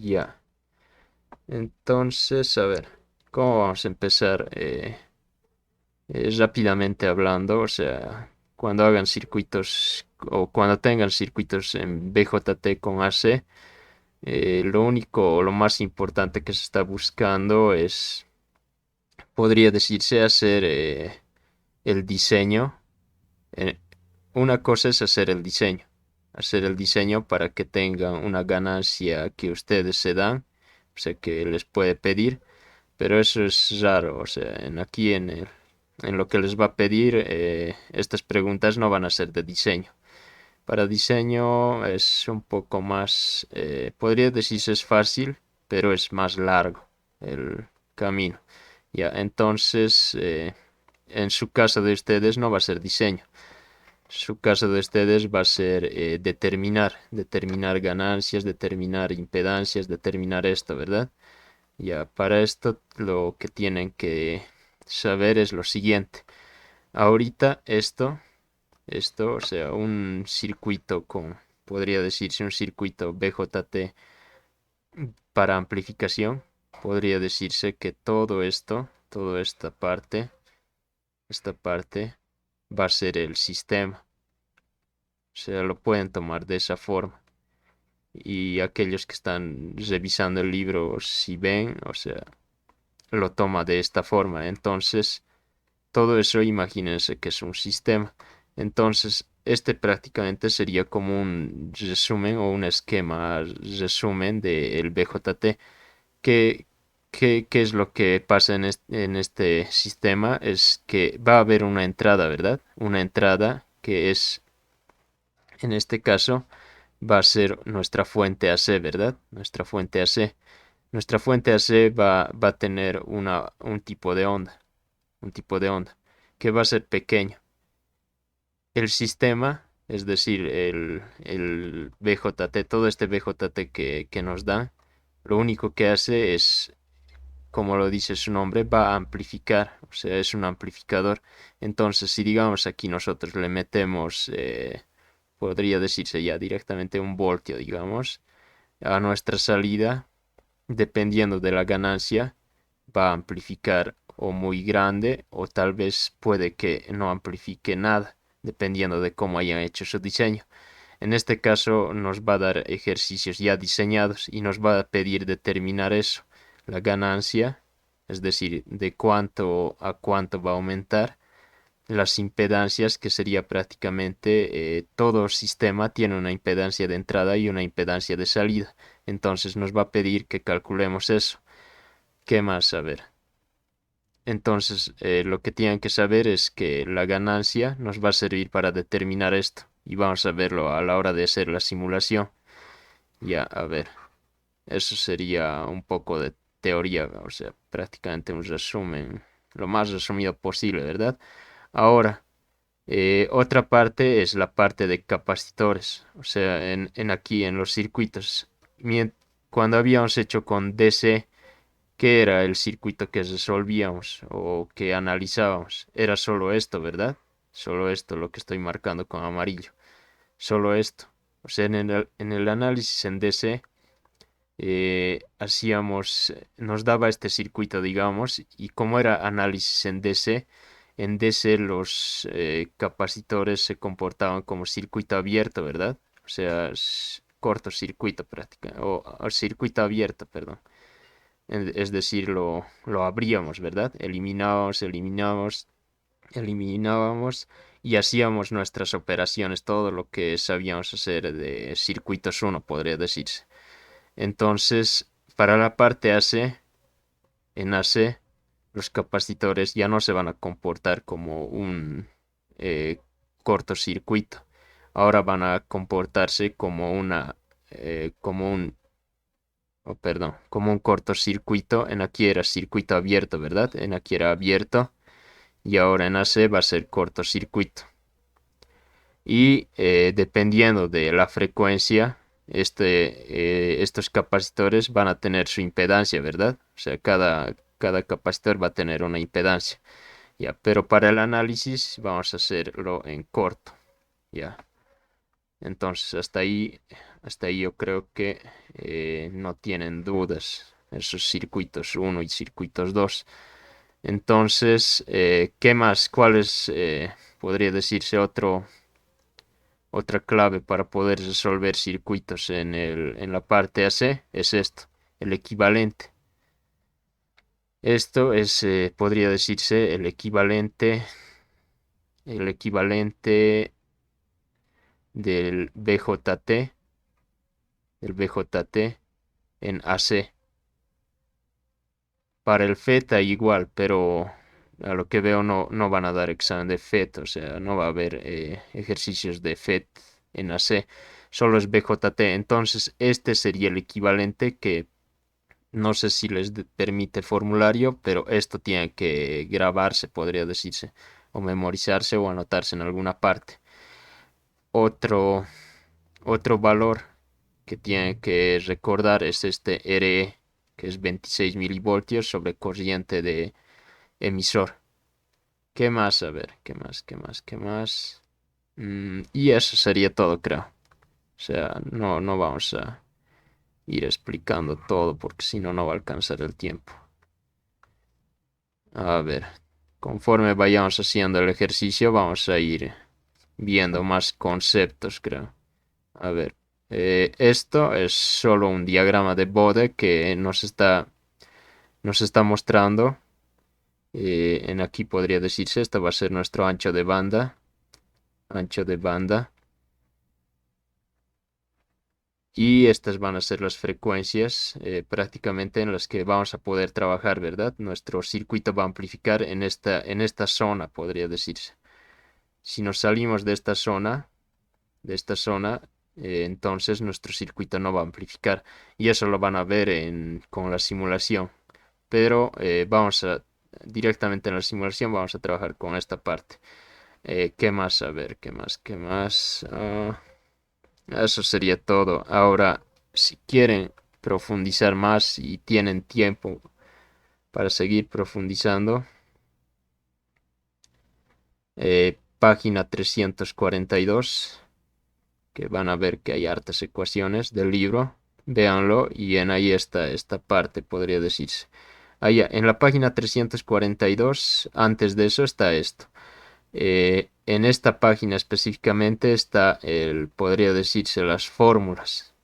Ya. Entonces, a ver, ¿cómo vamos a empezar? Rápidamente hablando, o sea, cuando hagan circuitos o cuando tengan circuitos en BJT con AC, lo único o lo más importante que se está buscando es, podría decirse, hacer el diseño. Eh, una cosa es hacer el diseño para que tengan una ganancia que ustedes se dan, o sea, que les puede pedir, pero eso es raro, o sea, en lo que les va a pedir, estas preguntas no van a ser de diseño. Para diseño es un poco más, podría decirse es fácil, pero es más largo el camino. Ya, entonces, en su caso de ustedes no va a ser diseño. Su caso de ustedes va a ser determinar ganancias, determinar impedancias, determinar esto, ¿verdad? Ya, para esto lo que tienen que saber es lo siguiente. Ahorita o sea, un circuito podría decirse un circuito BJT para amplificación, podría decirse que todo esto, toda esta parte va a ser el sistema. O sea, lo pueden tomar de esa forma. Y aquellos que están revisando el libro, si ven, o sea, lo toma de esta forma. Entonces, todo eso imagínense que es un sistema. Entonces, este prácticamente sería como un resumen o un esquema resumen del BJT. ¿Qué, qué es lo que pasa en este sistema? Es que va a haber una entrada, ¿verdad? Una entrada que es, en este caso, va a ser nuestra fuente AC, ¿verdad? Nuestra fuente AC. Nuestra fuente AC va a tener un tipo de onda, que va a ser pequeño. El sistema, es decir, el BJT, todo este BJT que nos da, lo único que hace es, como lo dice su nombre, va a amplificar, o sea, es un amplificador. Entonces, si digamos aquí nosotros le metemos, podría decirse ya directamente un voltio, digamos, a nuestra salida, dependiendo de la ganancia, va a amplificar o muy grande o tal vez puede que no amplifique nada, dependiendo de cómo hayan hecho su diseño. En este caso nos va a dar ejercicios ya diseñados y nos va a pedir determinar eso, la ganancia, es decir, de cuánto a cuánto va a aumentar, las impedancias, que sería prácticamente todo sistema tiene una impedancia de entrada y una impedancia de salida. Entonces nos va a pedir que calculemos eso. ¿Qué más? A ver. Entonces, lo que tienen que saber es que la ganancia nos va a servir para determinar esto. Y vamos a verlo a la hora de hacer la simulación. Ya, a ver. Eso sería un poco de teoría, o sea, prácticamente un resumen, lo más resumido posible, ¿verdad? Ahora, otra parte es la parte de capacitores, o sea, en aquí en los circuitos. Cuando habíamos hecho con DC, ¿qué era el circuito que resolvíamos o que analizábamos? Era solo esto, ¿verdad? Solo esto, lo que estoy marcando con amarillo. Solo esto. O sea, en el análisis en DC nos daba este circuito, digamos, y como era análisis en DC los capacitores se comportaban como circuito abierto, ¿verdad? O sea, cortocircuito prácticamente, o circuito abierto, perdón. Es decir, lo abríamos, ¿verdad? Eliminábamos y hacíamos nuestras operaciones, todo lo que sabíamos hacer de circuitos uno podría decirse. Entonces, para la parte AC, en AC, los capacitores ya no se van a comportar como un eh, cortocircuito. Ahora van a comportarse como como perdón, como un cortocircuito. En aquí era circuito abierto, ¿verdad? En aquí era abierto y ahora en AC va a ser cortocircuito. Y dependiendo de la frecuencia, estos capacitores van a tener su impedancia, ¿verdad? O sea, cada capacitor va a tener una impedancia. Ya, pero para el análisis vamos a hacerlo en corto. Ya. Entonces, hasta ahí hasta ahí yo creo que no tienen dudas esos circuitos uno y circuitos 2. Entonces, ¿qué más? ¿Cuál es, podría decirse, otra clave para poder resolver circuitos en la parte AC? Es esto, el equivalente. Esto es, podría decirse, el equivalente del BJT, en AC. Para el FETA igual, pero a lo que veo no van a dar examen de FET, o sea, no va a haber ejercicios de FET en AC, solo es BJT. Entonces, este sería el equivalente que no sé si les permite formulario, pero esto tiene que grabarse, podría decirse, o memorizarse o anotarse en alguna parte. Otro, otro valor que tiene que recordar es este RE, que es 26 milivoltios sobre corriente de emisor. ¿Qué más? A ver, ¿qué más? Y eso sería todo, creo. O sea, no vamos a ir explicando todo porque si no, no va a alcanzar el tiempo. A ver, conforme vayamos haciendo el ejercicio, vamos a ir viendo más conceptos, creo. A ver, esto es solo un diagrama de Bode que nos está mostrando. En aquí podría decirse, este va a ser nuestro ancho de banda. Ancho de banda. Y estas van a ser las frecuencias prácticamente en las que vamos a poder trabajar, ¿verdad? Nuestro circuito va a amplificar en esta zona, podría decirse. Si nos salimos de esta zona, entonces nuestro circuito no va a amplificar. Y eso lo van a ver con la simulación. Pero directamente en la simulación vamos a trabajar con esta parte. ¿Qué más? A ver, ¿qué más? Eso sería todo. Ahora, si quieren profundizar más y tienen tiempo para seguir profundizando, página 342, que van a ver que hay hartas ecuaciones del libro. Véanlo y en ahí está esta parte, podría decirse. Allá, en la página 342, antes de eso está esto. En esta página específicamente está podría decirse, las fórmulas.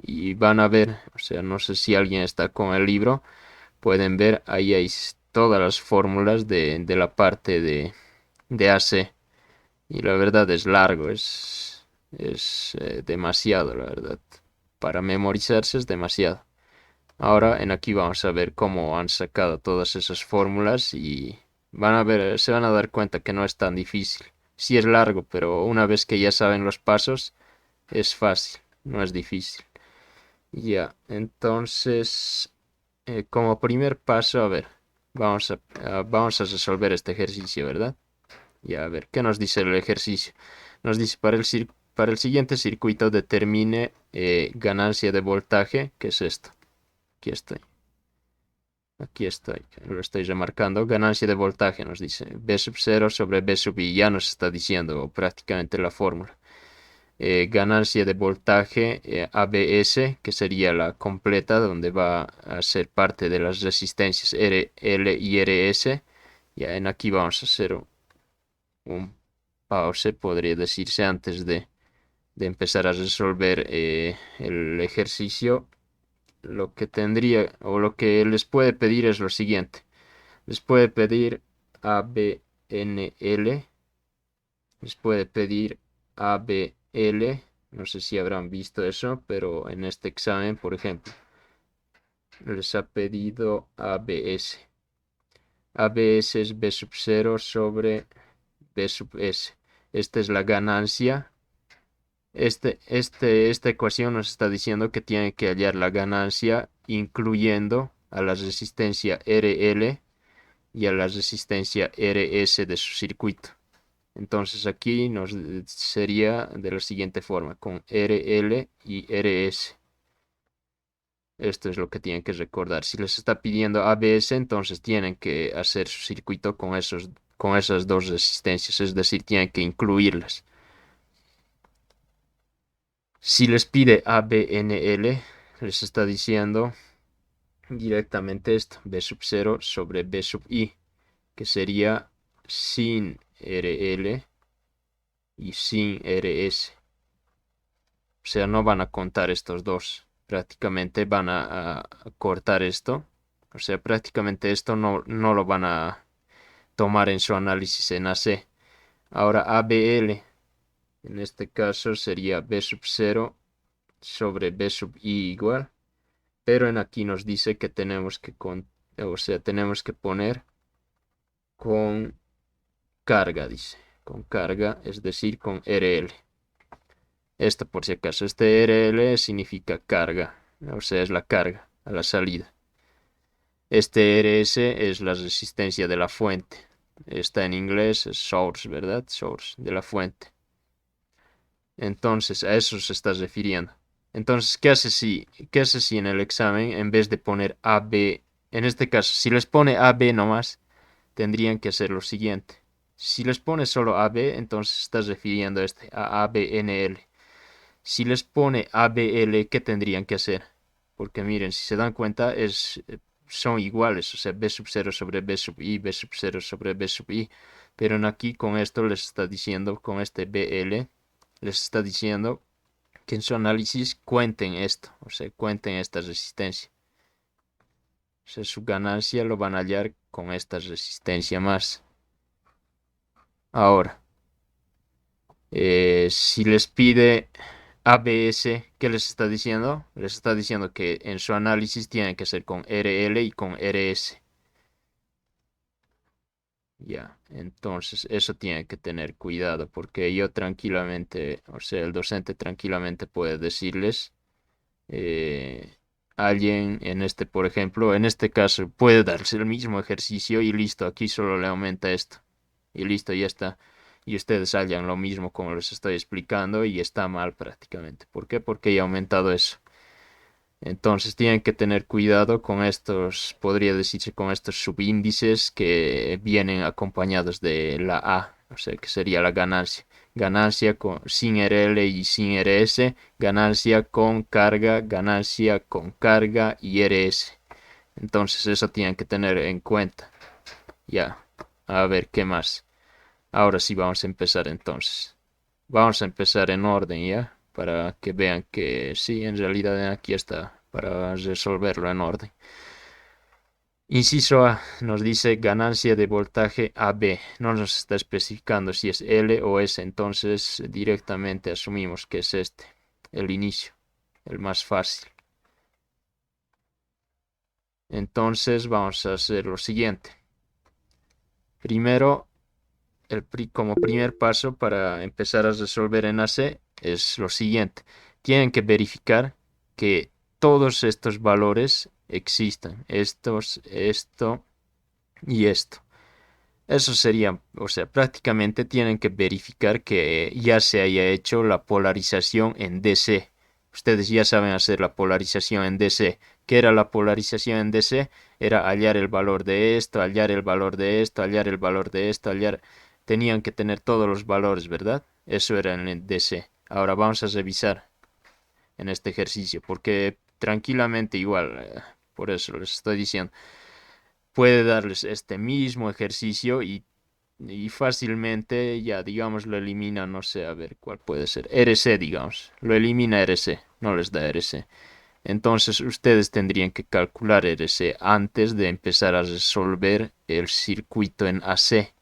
Y van a ver, o sea, no sé si alguien está con el libro, pueden ver, ahí hay todas las fórmulas de la parte de AC. Y la verdad es largo, es demasiado, la verdad. Para memorizarse es demasiado. Ahora en aquí vamos a ver cómo han sacado todas esas fórmulas y se van a dar cuenta que no es tan difícil. Sí es largo, pero una vez que ya saben los pasos, es fácil, no es difícil. Ya, entonces, como primer paso, a ver, vamos a resolver este ejercicio, ¿verdad? Ya, a ver, ¿qué nos dice el ejercicio? Nos dice, para el siguiente circuito determine ganancia de voltaje, ¿qué es esto? Aquí estoy. Aquí estoy, lo estoy remarcando. Ganancia de voltaje nos dice B sub 0 sobre B sub I. Ya nos está diciendo prácticamente la fórmula. Ganancia de voltaje ABS, que sería la completa, donde va a ser parte de las resistencias R, L y RS. Ya en aquí vamos a hacer un pause, podría decirse, antes de empezar a resolver el ejercicio. Lo que tendría o lo que les puede pedir es lo siguiente. Les puede pedir ABNL, les puede pedir ABL, no sé si habrán visto eso, pero en este examen, por ejemplo, les ha pedido ABS. ABS es B sub 0 sobre B sub S. Esta es la ganancia. Esta ecuación nos está diciendo que tiene que hallar la ganancia incluyendo a la resistencia RL y a la resistencia RS de su circuito. Entonces aquí nos sería de la siguiente forma, con RL y RS. Esto es lo que tienen que recordar. Si les está pidiendo ABS, entonces tienen que hacer su circuito con esas dos resistencias, es decir, tienen que incluirlas. Si les pide ABNL, les está diciendo directamente esto, B sub 0 sobre B sub I, que sería sin RL y sin RS. O sea, no van a contar estos dos. Prácticamente van a cortar esto. O sea, prácticamente esto no lo van a tomar en su análisis en AC. Ahora ABL, en este caso sería B sub 0 sobre B sub I igual. Pero en aquí nos dice que tenemos que, o sea, tenemos que poner con carga, dice. Con carga, es decir, con RL. Esto por si acaso, este RL significa carga, o sea, es la carga a la salida. Este RS es la resistencia de la fuente. Está en inglés, es source, ¿verdad? Source, de la fuente. Entonces, a eso se está refiriendo. Entonces, qué hace si en el examen, en vez de poner AB, en este caso, si les pone AB nomás, tendrían que hacer lo siguiente. Si les pone solo AB, entonces estás refiriendo a ABNL. Si les pone ABL, ¿qué tendrían que hacer? Porque miren, si se dan cuenta, son iguales, o sea, B sub 0 sobre B sub I, B sub 0 sobre B sub I. Pero aquí con esto les está diciendo, con este BL, les está diciendo que en su análisis cuenten esto, o sea, cuenten esta resistencia. O sea, su ganancia lo van a hallar con esta resistencia más. Ahora, si les pide ABS, ¿qué les está diciendo? Les está diciendo que en su análisis tienen que ser con RL y con RS. Ya, entonces eso tiene que tener cuidado porque yo tranquilamente, o sea, el docente tranquilamente puede decirles, eh, alguien en este, por ejemplo, en este caso puede darse el mismo ejercicio y listo, aquí solo le aumenta esto y listo, ya está. Y ustedes hallan lo mismo como les estoy explicando y está mal prácticamente. ¿Por qué? Porque ya ha aumentado eso. Entonces tienen que tener cuidado con estos, podría decirse con estos subíndices que vienen acompañados de la A, o sea que sería la ganancia. Ganancia sin RL y sin RS, ganancia con carga y RS. Entonces eso tienen que tener en cuenta. Ya, a ver qué más. Ahora sí vamos a empezar entonces. Vamos a empezar en orden ya, para que vean que sí, en realidad aquí está, para resolverlo en orden. Inciso A nos dice ganancia de voltaje AB. No nos está especificando si es L o S, entonces directamente asumimos que es este, el inicio, el más fácil. Entonces vamos a hacer lo siguiente. Primero, como primer paso para empezar a resolver en AC es lo siguiente. Tienen que verificar que todos estos valores existan. Esto y esto. Eso sería, o sea, prácticamente tienen que verificar que ya se haya hecho la polarización en DC. Ustedes ya saben hacer la polarización en DC. ¿Qué era la polarización en DC? Era hallar el valor de esto, hallar el valor de esto, hallar el valor de esto, hallar... Tenían que tener todos los valores, ¿verdad? Eso era en el DC. Ahora vamos a revisar en este ejercicio, porque tranquilamente igual, por eso les estoy diciendo, puede darles este mismo ejercicio y fácilmente ya digamos lo elimina, no sé, a ver cuál puede ser, RC digamos, lo elimina RC, no les da RC. Entonces ustedes tendrían que calcular RC antes de empezar a resolver el circuito en AC.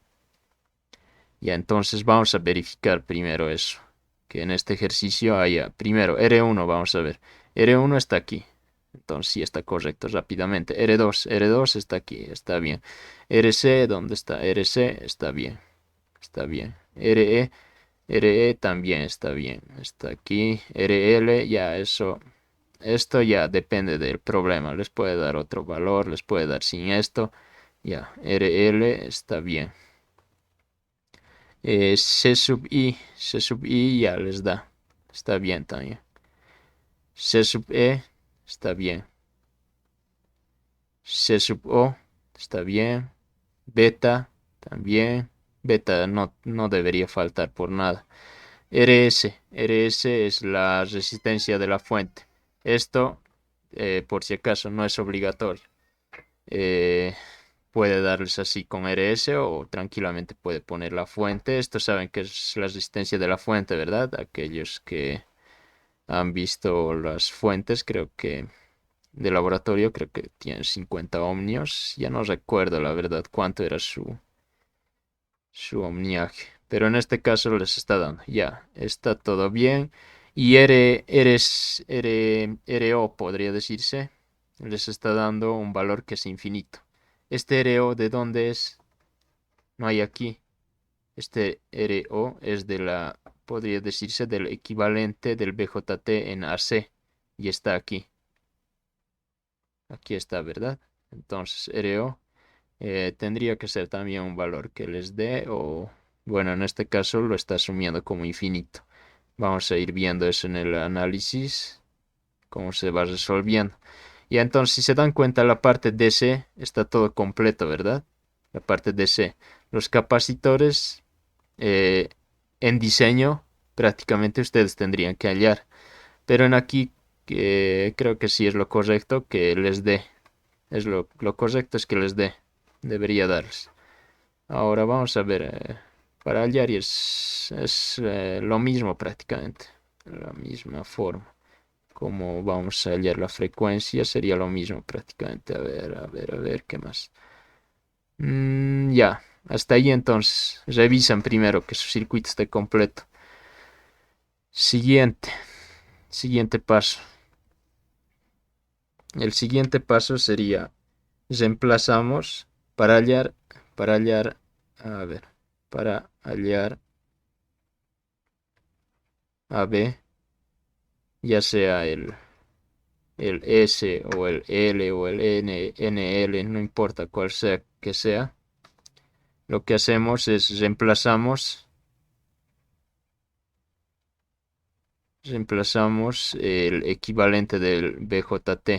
Ya entonces vamos a verificar primero eso, que en este ejercicio haya, primero R1 vamos a ver, R1 está aquí. Entonces sí está correcto rápidamente. R2 está aquí, está bien. RC, ¿dónde está? RC está bien, está bien. RE también está bien, está aquí. RL, ya eso, esto ya depende del problema. Les puede dar otro valor, les puede dar sin esto. Ya, RL está bien. C sub I ya les da, está bien también. C sub E está bien. C sub O está bien. Beta también. Beta no debería faltar por nada. RS es la resistencia de la fuente. Esto, por si acaso, no es obligatorio. Eh, puede darles así con RS o tranquilamente puede poner la fuente. Esto saben que es la resistencia de la fuente, ¿verdad? Aquellos que han visto las fuentes, creo que de laboratorio, creo que tienen 50 ohmios. Ya no recuerdo la verdad cuánto era su ohmiaje. Pero en este caso les está dando. Ya, está todo bien. Y RO podría decirse. Les está dando un valor que es infinito. Este RO, ¿de dónde es? No hay aquí. Este RO es de la, podría decirse, del equivalente del BJT en AC. Y está aquí. Aquí está, ¿verdad? Entonces, RO tendría que ser también un valor que les dé o, bueno, en este caso lo está asumiendo como infinito. Vamos a ir viendo eso en el análisis, cómo se va resolviendo. Y entonces, si se dan cuenta, la parte DC está todo completo, ¿verdad? La parte DC. Los capacitores eh, en diseño prácticamente ustedes tendrían que hallar. Pero en aquí creo que sí es lo correcto que les dé. Es lo correcto es que les dé. Debería darles. Ahora vamos a ver. Para hallar es lo mismo prácticamente. La misma forma. Como vamos a hallar la frecuencia sería lo mismo prácticamente. A ver, a ver, a ver, ¿qué más? Ya, hasta ahí entonces. Revisan primero que su circuito esté completo. Siguiente. Siguiente paso. El siguiente paso sería reemplazamos para hallar, a ver, para hallar a B, ya sea el S o el L o el NL, no importa cuál sea que sea. Lo que hacemos es reemplazamos el equivalente del BJT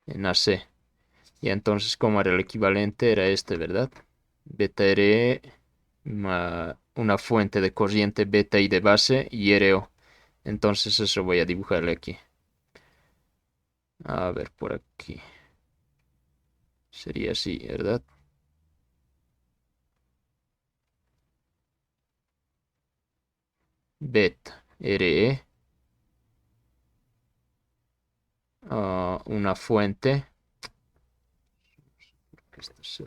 en AC. Y entonces, como era el equivalente, era este, ¿verdad? Beta RE, una fuente de corriente beta y de base y RO. Entonces eso voy a dibujarle aquí. A ver, por aquí. Sería así, ¿verdad? Beta RE, una fuente. Esto es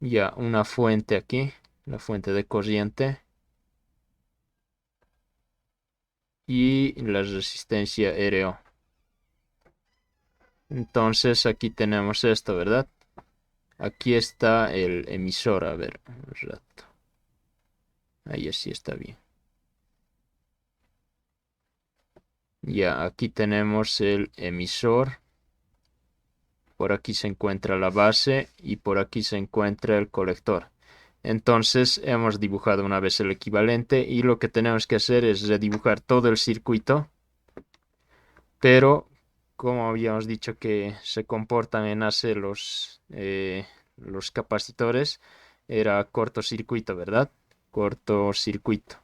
ya, una fuente aquí, la fuente de corriente. Y la resistencia RO. Entonces aquí tenemos esto, ¿verdad? Aquí está el emisor, a ver, un rato. Ahí así está bien. Ya, aquí tenemos el emisor. Por aquí se encuentra la base y por aquí se encuentra el colector. Entonces hemos dibujado una vez el equivalente y lo que tenemos que hacer es redibujar todo el circuito. Pero como habíamos dicho que se comportan en AC los capacitores, era cortocircuito, ¿verdad? Cortocircuito.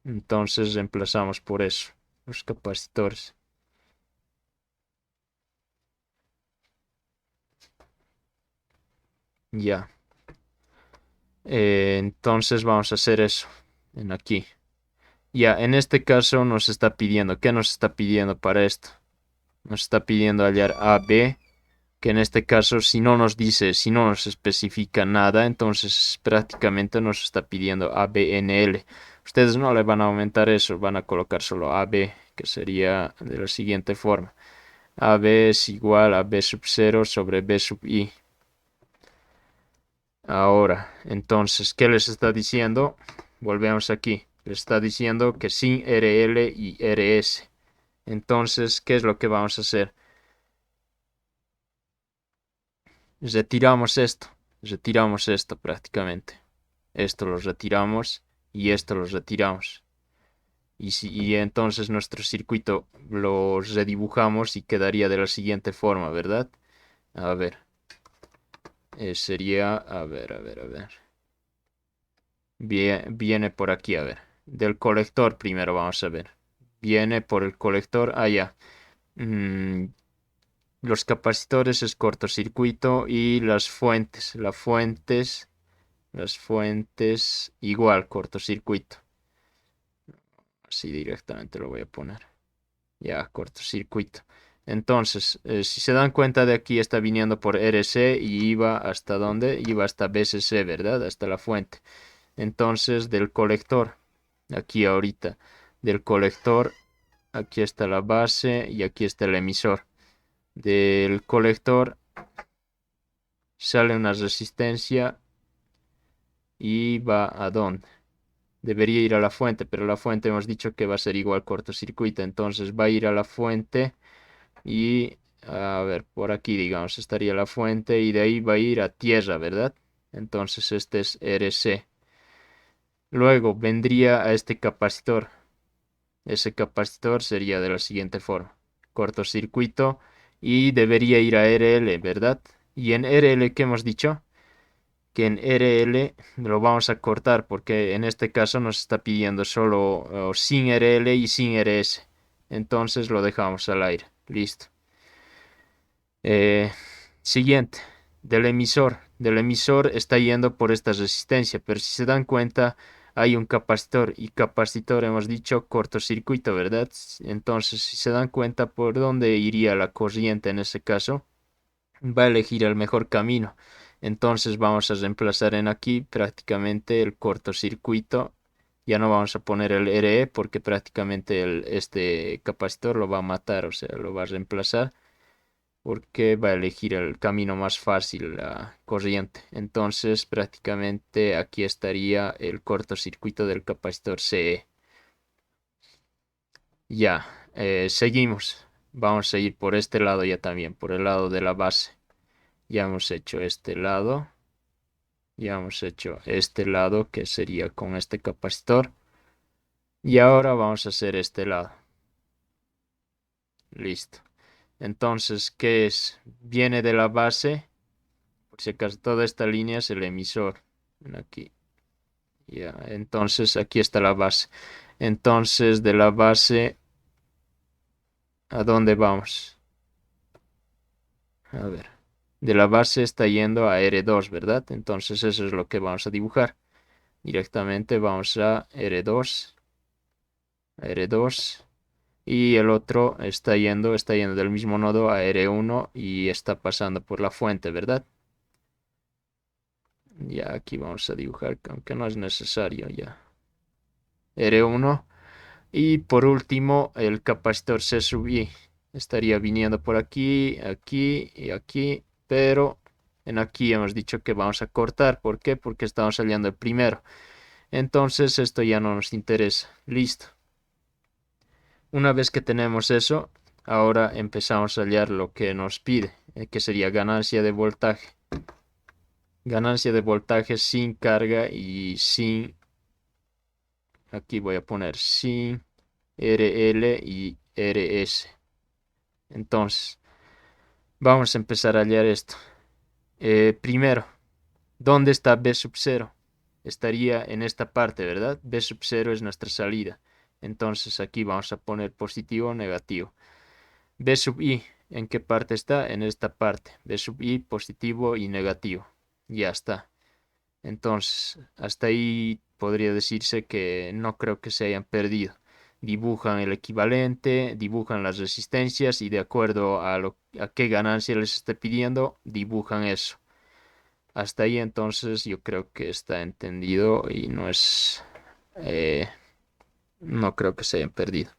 Entonces reemplazamos por eso los capacitores. Ya. Entonces vamos a hacer eso en aquí. Ya, en este caso nos está pidiendo, ¿qué nos está pidiendo para esto? Nos está pidiendo hallar AB, que en este caso si no nos dice, si no nos especifica nada, entonces prácticamente nos está pidiendo ABNL. Ustedes no le van a aumentar eso, van a colocar solo AB, que sería de la siguiente forma. AB es igual a B sub 0 sobre B sub I. Ahora, entonces, ¿qué les está diciendo? Volvemos aquí. Les está diciendo que sin RL y RS. Entonces, ¿qué es lo que vamos a hacer? Retiramos esto prácticamente. Esto lo retiramos y esto lo retiramos. Y entonces nuestro circuito lo redibujamos y quedaría de la siguiente forma, ¿verdad? A ver. sería, a ver, a ver, a ver. Viene por aquí, a ver. Del colector primero vamos a ver. Viene por el colector allá. Los capacitores es cortocircuito y las fuentes igual cortocircuito. Así directamente lo voy a poner. Ya, cortocircuito. Entonces, si se dan cuenta de aquí está viniendo por RC y iba hasta dónde? Iba hasta BCC, ¿verdad? Hasta la fuente. Entonces, del colector, aquí ahorita, del colector, aquí está la base y aquí está el emisor. Del colector sale una resistencia y va a dónde. Debería ir a la fuente, pero la fuente hemos dicho que va a ser igual cortocircuito. Entonces va a ir a la fuente y a ver, por aquí digamos estaría la fuente y de ahí va a ir a tierra, ¿verdad? Entonces este es RC. Luego vendría a este capacitor. Ese capacitor sería de la siguiente forma. Cortocircuito y debería ir a RL, ¿verdad? Y en RL, ¿qué hemos dicho? Que en RL lo vamos a cortar porque en este caso nos está pidiendo solo sin RL y sin RS. Entonces lo dejamos al aire. Listo. Eh, Siguiente. Del emisor. Del emisor está yendo por esta resistencia, pero si se dan cuenta hay un capacitor y capacitor hemos dicho cortocircuito, ¿verdad? Entonces si se dan cuenta por dónde iría la corriente en ese caso, va a elegir el mejor camino. Entonces vamos a reemplazar en aquí prácticamente el cortocircuito. Ya no vamos a poner el RE porque prácticamente este capacitor lo va a matar, o sea, lo va a reemplazar porque va a elegir el camino más fácil, la corriente. Entonces prácticamente aquí estaría el cortocircuito del capacitor CE. Ya, seguimos. Vamos a ir por este lado ya también, por el lado de la base. Ya hemos hecho este lado. Ya hemos hecho este lado que sería con este capacitor. Y ahora vamos a hacer este lado. Listo. Entonces, ¿qué es? Viene de la base. Por si acaso toda esta línea es el emisor. Aquí. Ya, entonces aquí está la base. Entonces, de la base, ¿a dónde vamos? A ver. De la base está yendo a R2, ¿verdad? Entonces eso es lo que vamos a dibujar. Directamente vamos a R2. R2. Y el otro está yendo del mismo nodo a R1 y está pasando por la fuente, ¿verdad? Ya aquí vamos a dibujar, aunque no es necesario ya. R1. Y por último, el capacitor C sub I estaría viniendo por aquí, aquí y aquí, pero en aquí hemos dicho que vamos a cortar. ¿Por qué? Porque estamos saliendo el primero. Entonces esto ya no nos interesa. Listo. Una vez que tenemos eso, ahora empezamos a hallar lo que nos pide, que sería ganancia de voltaje. Ganancia de voltaje sin carga y sin, aquí voy a poner sin RL y RS. Entonces, vamos a empezar a hallar esto. Primero, ¿dónde está B sub 0? Estaría en esta parte, ¿verdad? B sub 0 es nuestra salida. Entonces aquí vamos a poner positivo o negativo. B sub I, ¿en qué parte está? En esta parte. B sub I, positivo y negativo. Ya está. Entonces, hasta ahí podría decirse que no creo que se hayan perdido. Dibujan el equivalente, dibujan las resistencias y de acuerdo a qué ganancia les esté pidiendo, dibujan eso. Hasta ahí entonces yo creo que está entendido y no creo que se hayan perdido.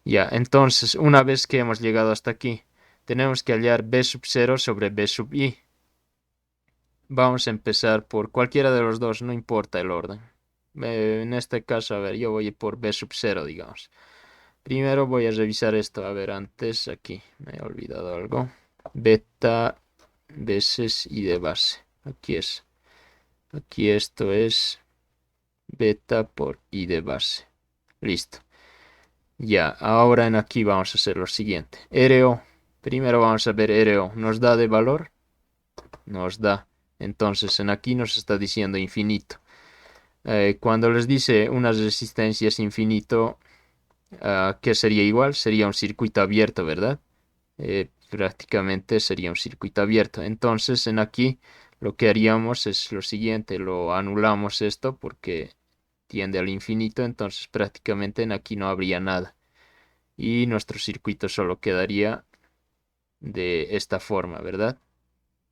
Ya, entonces, una vez que hemos llegado hasta aquí, tenemos que hallar B sub 0 sobre B sub I. Vamos a empezar por cualquiera de los dos, no importa el orden. En este caso, a ver, yo voy por B sub 0, digamos. Primero voy a revisar esto, a ver, antes aquí, me he olvidado algo. Beta veces I de base. Aquí es. Aquí esto es beta por I de base. Listo. Ya, ahora en aquí vamos a hacer lo siguiente. RO. Primero vamos a ver RO. ¿Nos da de valor? Nos da. Entonces en aquí nos está diciendo infinito. Cuando les dice una resistencia es infinito, ¿qué sería igual? Sería un circuito abierto, ¿verdad? Prácticamente sería un circuito abierto. Entonces en aquí lo que haríamos es lo siguiente, lo anulamos esto porque tiende al infinito, entonces prácticamente en aquí no habría nada. Y nuestro circuito solo quedaría de esta forma, ¿verdad?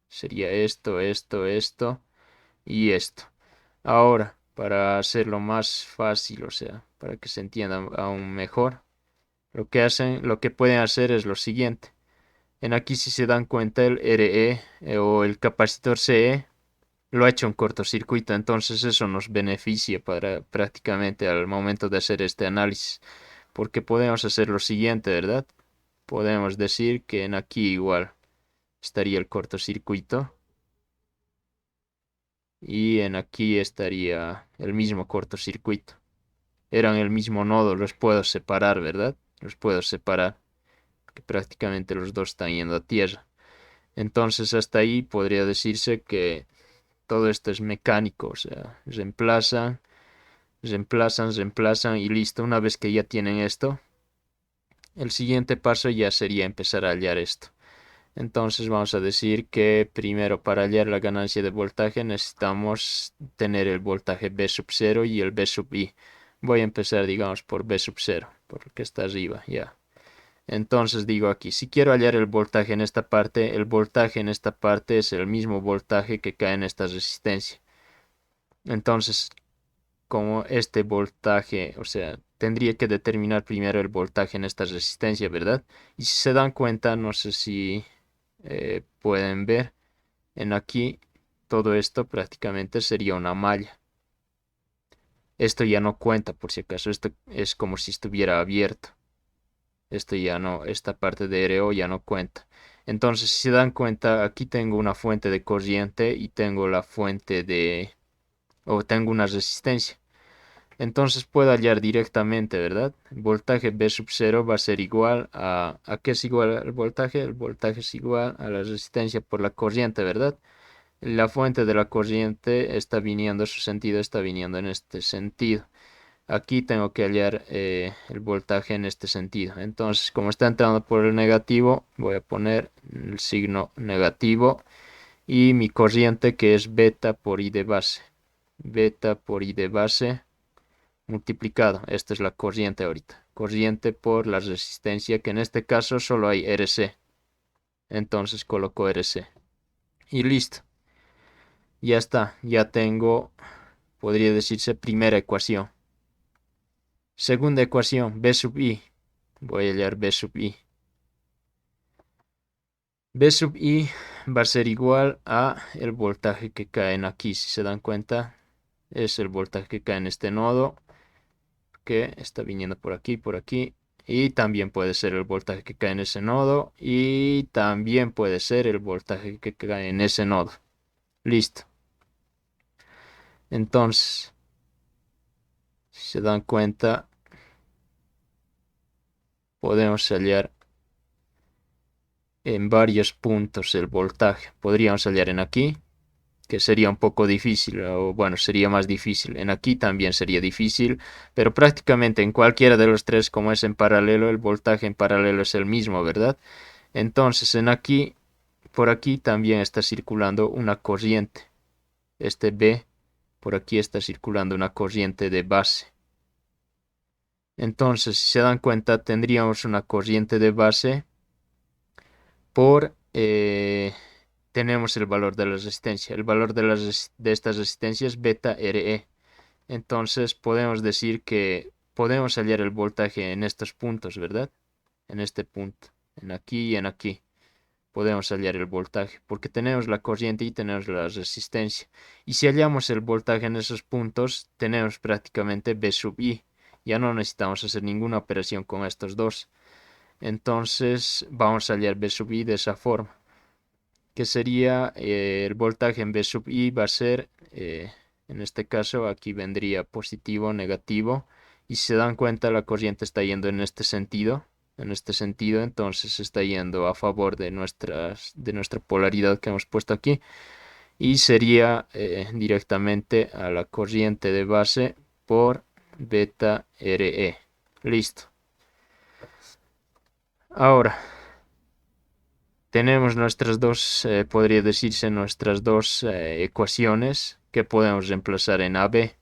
Sería esto, esto, esto y esto. Ahora, para hacerlo más fácil, o sea, para que se entienda aún mejor, lo que pueden hacer es lo siguiente. En aquí si se dan cuenta el RE o el capacitor CE lo ha hecho un cortocircuito, entonces eso nos beneficia para prácticamente al momento de hacer este análisis, porque podemos hacer lo siguiente, ¿verdad? Podemos decir que en aquí igual estaría el cortocircuito y en aquí estaría el mismo cortocircuito. Eran el mismo nodo, los puedo separar, ¿verdad? Los puedo separar, que prácticamente los dos están yendo a tierra. Entonces hasta ahí podría decirse que todo esto es mecánico, o sea, reemplazan y listo. Una vez que ya tienen esto, el siguiente paso ya sería empezar a hallar esto. Entonces vamos a decir que primero para hallar la ganancia de voltaje necesitamos tener el voltaje B sub 0 y el B sub I. Voy a empezar digamos por B sub 0, porque está arriba ya. Entonces digo aquí, si quiero hallar el voltaje en esta parte, el voltaje en esta parte es el mismo voltaje que cae en esta resistencia. Entonces, como este voltaje, o sea, tendría que determinar primero el voltaje en esta resistencia, ¿verdad? Y si se dan cuenta, no sé si pueden ver, en aquí todo esto prácticamente sería una malla. Esto ya no cuenta, por si acaso, esto es como si estuviera abierto. Esto ya no, esta parte de RO ya no cuenta. Entonces, si se dan cuenta, aquí tengo una fuente de corriente y tengo la fuente de, o tengo una resistencia. Entonces puedo hallar directamente, ¿verdad? El voltaje B sub 0 va a ser igual ¿a qué es igual al voltaje? El voltaje es igual a la resistencia por la corriente, ¿verdad? La fuente de la corriente está viniendo, su sentido está viniendo en este sentido. Aquí tengo que hallar el voltaje en este sentido. Entonces, como está entrando por el negativo, voy a poner el signo negativo y mi corriente que es beta por I de base. Beta por I de base multiplicado. Esta es la corriente ahorita. Corriente por la resistencia, que en este caso solo hay RC. Entonces coloco RC. Y listo. Ya está. Ya tengo, podría decirse, primera ecuación. Segunda ecuación, B sub I. Voy a hallar B sub I. B sub I va a ser igual a el voltaje que cae en aquí. Si se dan cuenta, es el voltaje que cae en este nodo, que está viniendo por aquí, por aquí. Y también puede ser el voltaje que cae en ese nodo. Y también puede ser el voltaje que cae en ese nodo. Listo. Entonces, si se dan cuenta, podemos hallar en varios puntos el voltaje. Podríamos hallar en aquí, que sería un poco difícil, o bueno, sería más difícil. En aquí también sería difícil, pero prácticamente en cualquiera de los tres, como es en paralelo, el voltaje en paralelo es el mismo, ¿verdad? Entonces, en aquí, por aquí también está circulando una corriente. Este B, por aquí está circulando una corriente de base. Entonces, si se dan cuenta, tendríamos una corriente de base por tenemos el valor de la resistencia. El valor de esta resistencia es beta RE. Entonces podemos decir que podemos hallar el voltaje en estos puntos, ¿verdad? En este punto, en aquí y en aquí. Podemos hallar el voltaje porque tenemos la corriente y tenemos la resistencia. Y si hallamos el voltaje en esos puntos, tenemos prácticamente B sub I. Ya no necesitamos hacer ninguna operación con estos dos. Entonces vamos a hallar B sub I de esa forma, que sería el voltaje en B sub I va a ser, en este caso aquí vendría positivo, negativo, y si se dan cuenta la corriente está yendo en este sentido, entonces está yendo a favor de nuestra polaridad que hemos puesto aquí, y sería directamente a la corriente de base por beta RE. Listo. Ahora tenemos nuestras dos, podría decirse nuestras dos ecuaciones que podemos reemplazar en AB.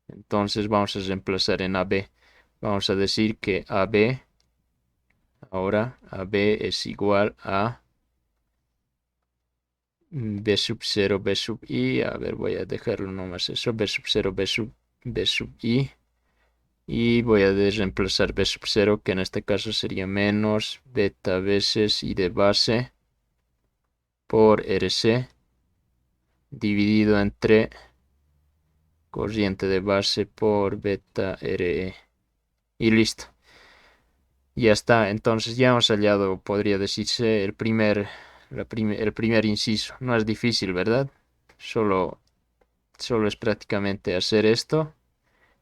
Entonces vamos a reemplazar en AB. Vamos a decir que AB, ahora AB es igual a B sub 0, B sub I. A ver, voy a dejarlo nomás eso. B sub 0, B sub I. Y voy a reemplazar B sub 0, que en este caso sería menos beta veces I de base por RC dividido entre corriente de base por beta RE. Y listo. Ya está. Entonces ya hemos hallado, podría decirse, el primer inciso. No es difícil, ¿verdad? Solo es prácticamente hacer esto,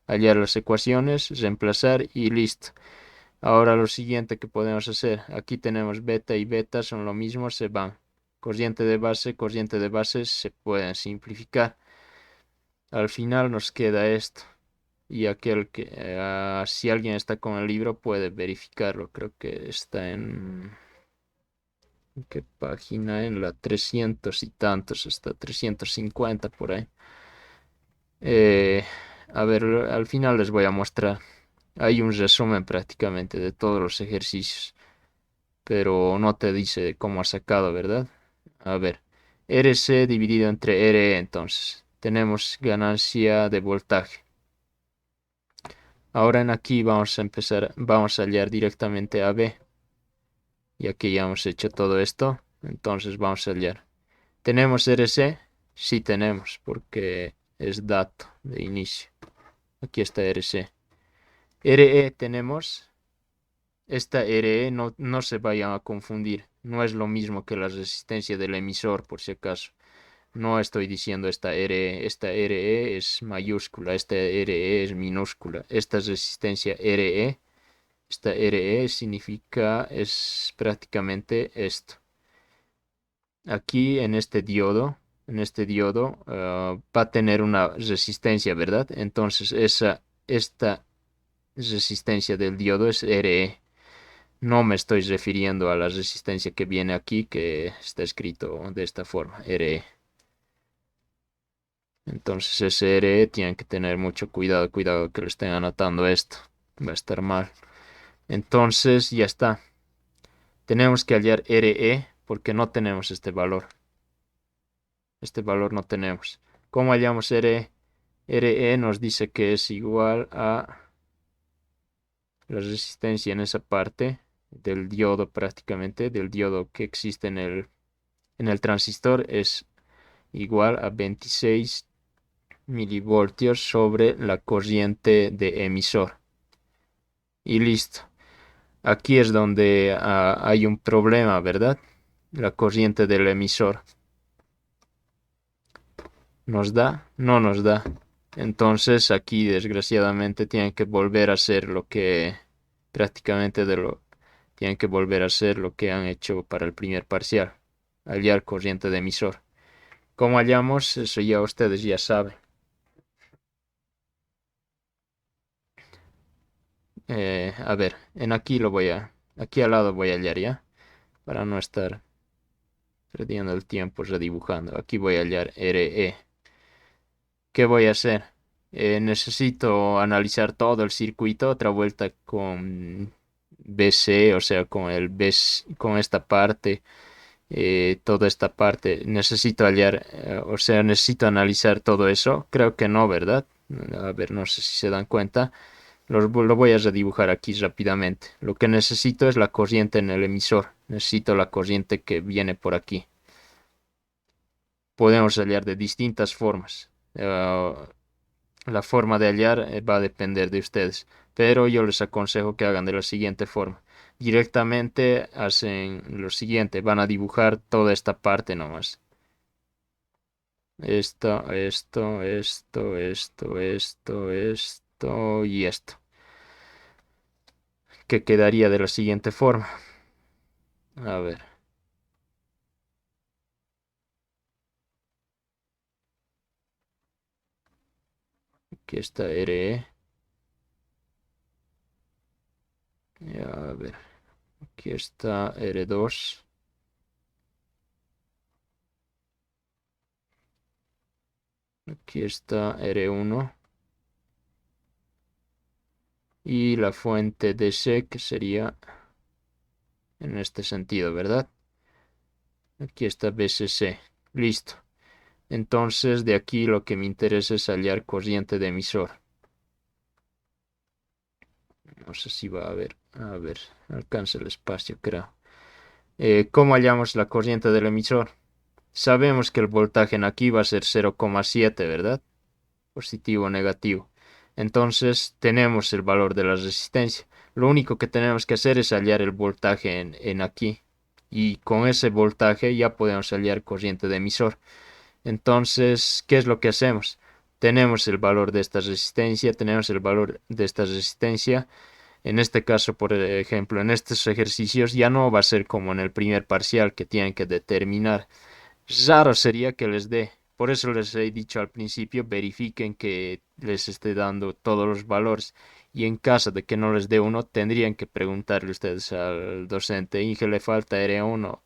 hallar las ecuaciones, reemplazar y listo. Ahora lo siguiente que podemos hacer, aquí tenemos beta y beta son lo mismo, se van. Corriente de base se pueden simplificar. Al final nos queda esto. Y si alguien está con el libro puede verificarlo. Creo que está ¿en qué página? En la 300 y tantos, hasta 350 por ahí. Eh, a ver, al final les voy a mostrar. Hay un resumen prácticamente de todos los ejercicios, pero no te dice cómo ha sacado, ¿verdad? A ver, RC dividido entre RE, entonces. Tenemos ganancia de voltaje. Ahora en aquí vamos a hallar directamente a B. Y aquí ya hemos hecho todo esto, entonces vamos a hallar. ¿Tenemos RC? Sí tenemos, porque es dato de inicio. Aquí está RC. RE tenemos. Esta RE no se vayan a confundir. No es lo mismo que la resistencia del emisor, por si acaso. No estoy diciendo esta RE. Esta RE es mayúscula. Esta RE es minúscula. Esta es resistencia RE. Esta RE es prácticamente esto. Aquí en este diodo va a tener una resistencia, ¿verdad? Entonces esta resistencia del diodo es RE. No me estoy refiriendo a la resistencia que viene aquí, que está escrito de esta forma, RE. Entonces ese RE tienen que tener mucho cuidado, cuidado que lo estén anotando esto. Va a estar mal. Entonces ya está. Tenemos que hallar RE porque no tenemos este valor. Este valor no tenemos. ¿Cómo hallamos RE? RE nos dice que es igual a la resistencia en esa parte del diodo prácticamente, del diodo que existe en el transistor, es igual a 26 milivoltios sobre la corriente de emisor. Y listo. Aquí es donde hay un problema, ¿verdad? La corriente del emisor. ¿Nos da? No nos da. Entonces aquí desgraciadamente tienen que volver a hacer lo que prácticamente tienen que volver a hacer lo que han hecho para el primer parcial. Hallar corriente de emisor. ¿Cómo hallamos? Eso ya ustedes ya saben. A ver, aquí al lado voy a hallar ya, para no estar perdiendo el tiempo redibujando. Aquí voy a hallar RE. ¿Qué voy a hacer? Necesito analizar todo el circuito, otra vuelta con BC, o sea, con con esta parte, toda esta parte. Necesito hallar, o sea, necesito analizar todo eso. Creo que no, ¿verdad? A ver, no sé si se dan cuenta. Lo voy a redibujar aquí rápidamente. Lo que necesito es la corriente en el emisor. Necesito la corriente que viene por aquí. Podemos hallar de distintas formas. La forma de hallar va a depender de ustedes. Pero yo les aconsejo que hagan de la siguiente forma. Directamente hacen lo siguiente. Van a dibujar toda esta parte nomás. Esto y esto. Que quedaría de la siguiente forma. A ver. Aquí está RE. A ver, aquí está R2. Aquí está R1. Y la fuente DC que sería en este sentido, ¿verdad? Aquí está BCC. Listo. Entonces de aquí lo que me interesa es hallar corriente de emisor. No sé si va a haber. A ver, alcanza el espacio, creo. ¿Cómo hallamos la corriente del emisor? Sabemos que el voltaje en aquí va a ser 0,7, ¿verdad? Positivo o negativo. Entonces tenemos el valor de la resistencia. Lo único que tenemos que hacer es hallar el voltaje en aquí. Y con ese voltaje ya podemos hallar corriente de emisor. Entonces, ¿qué es lo que hacemos? Tenemos el valor de esta resistencia, tenemos el valor de esta resistencia. En este caso, por ejemplo, en estos ejercicios ya no va a ser como en el primer parcial que tienen que determinar. Raro sería que les dé. Por eso les he dicho al principio, verifiquen que les esté dando todos los valores. Y en caso de que no les dé uno, tendrían que preguntarle ustedes al docente, ¿y que le falta R1?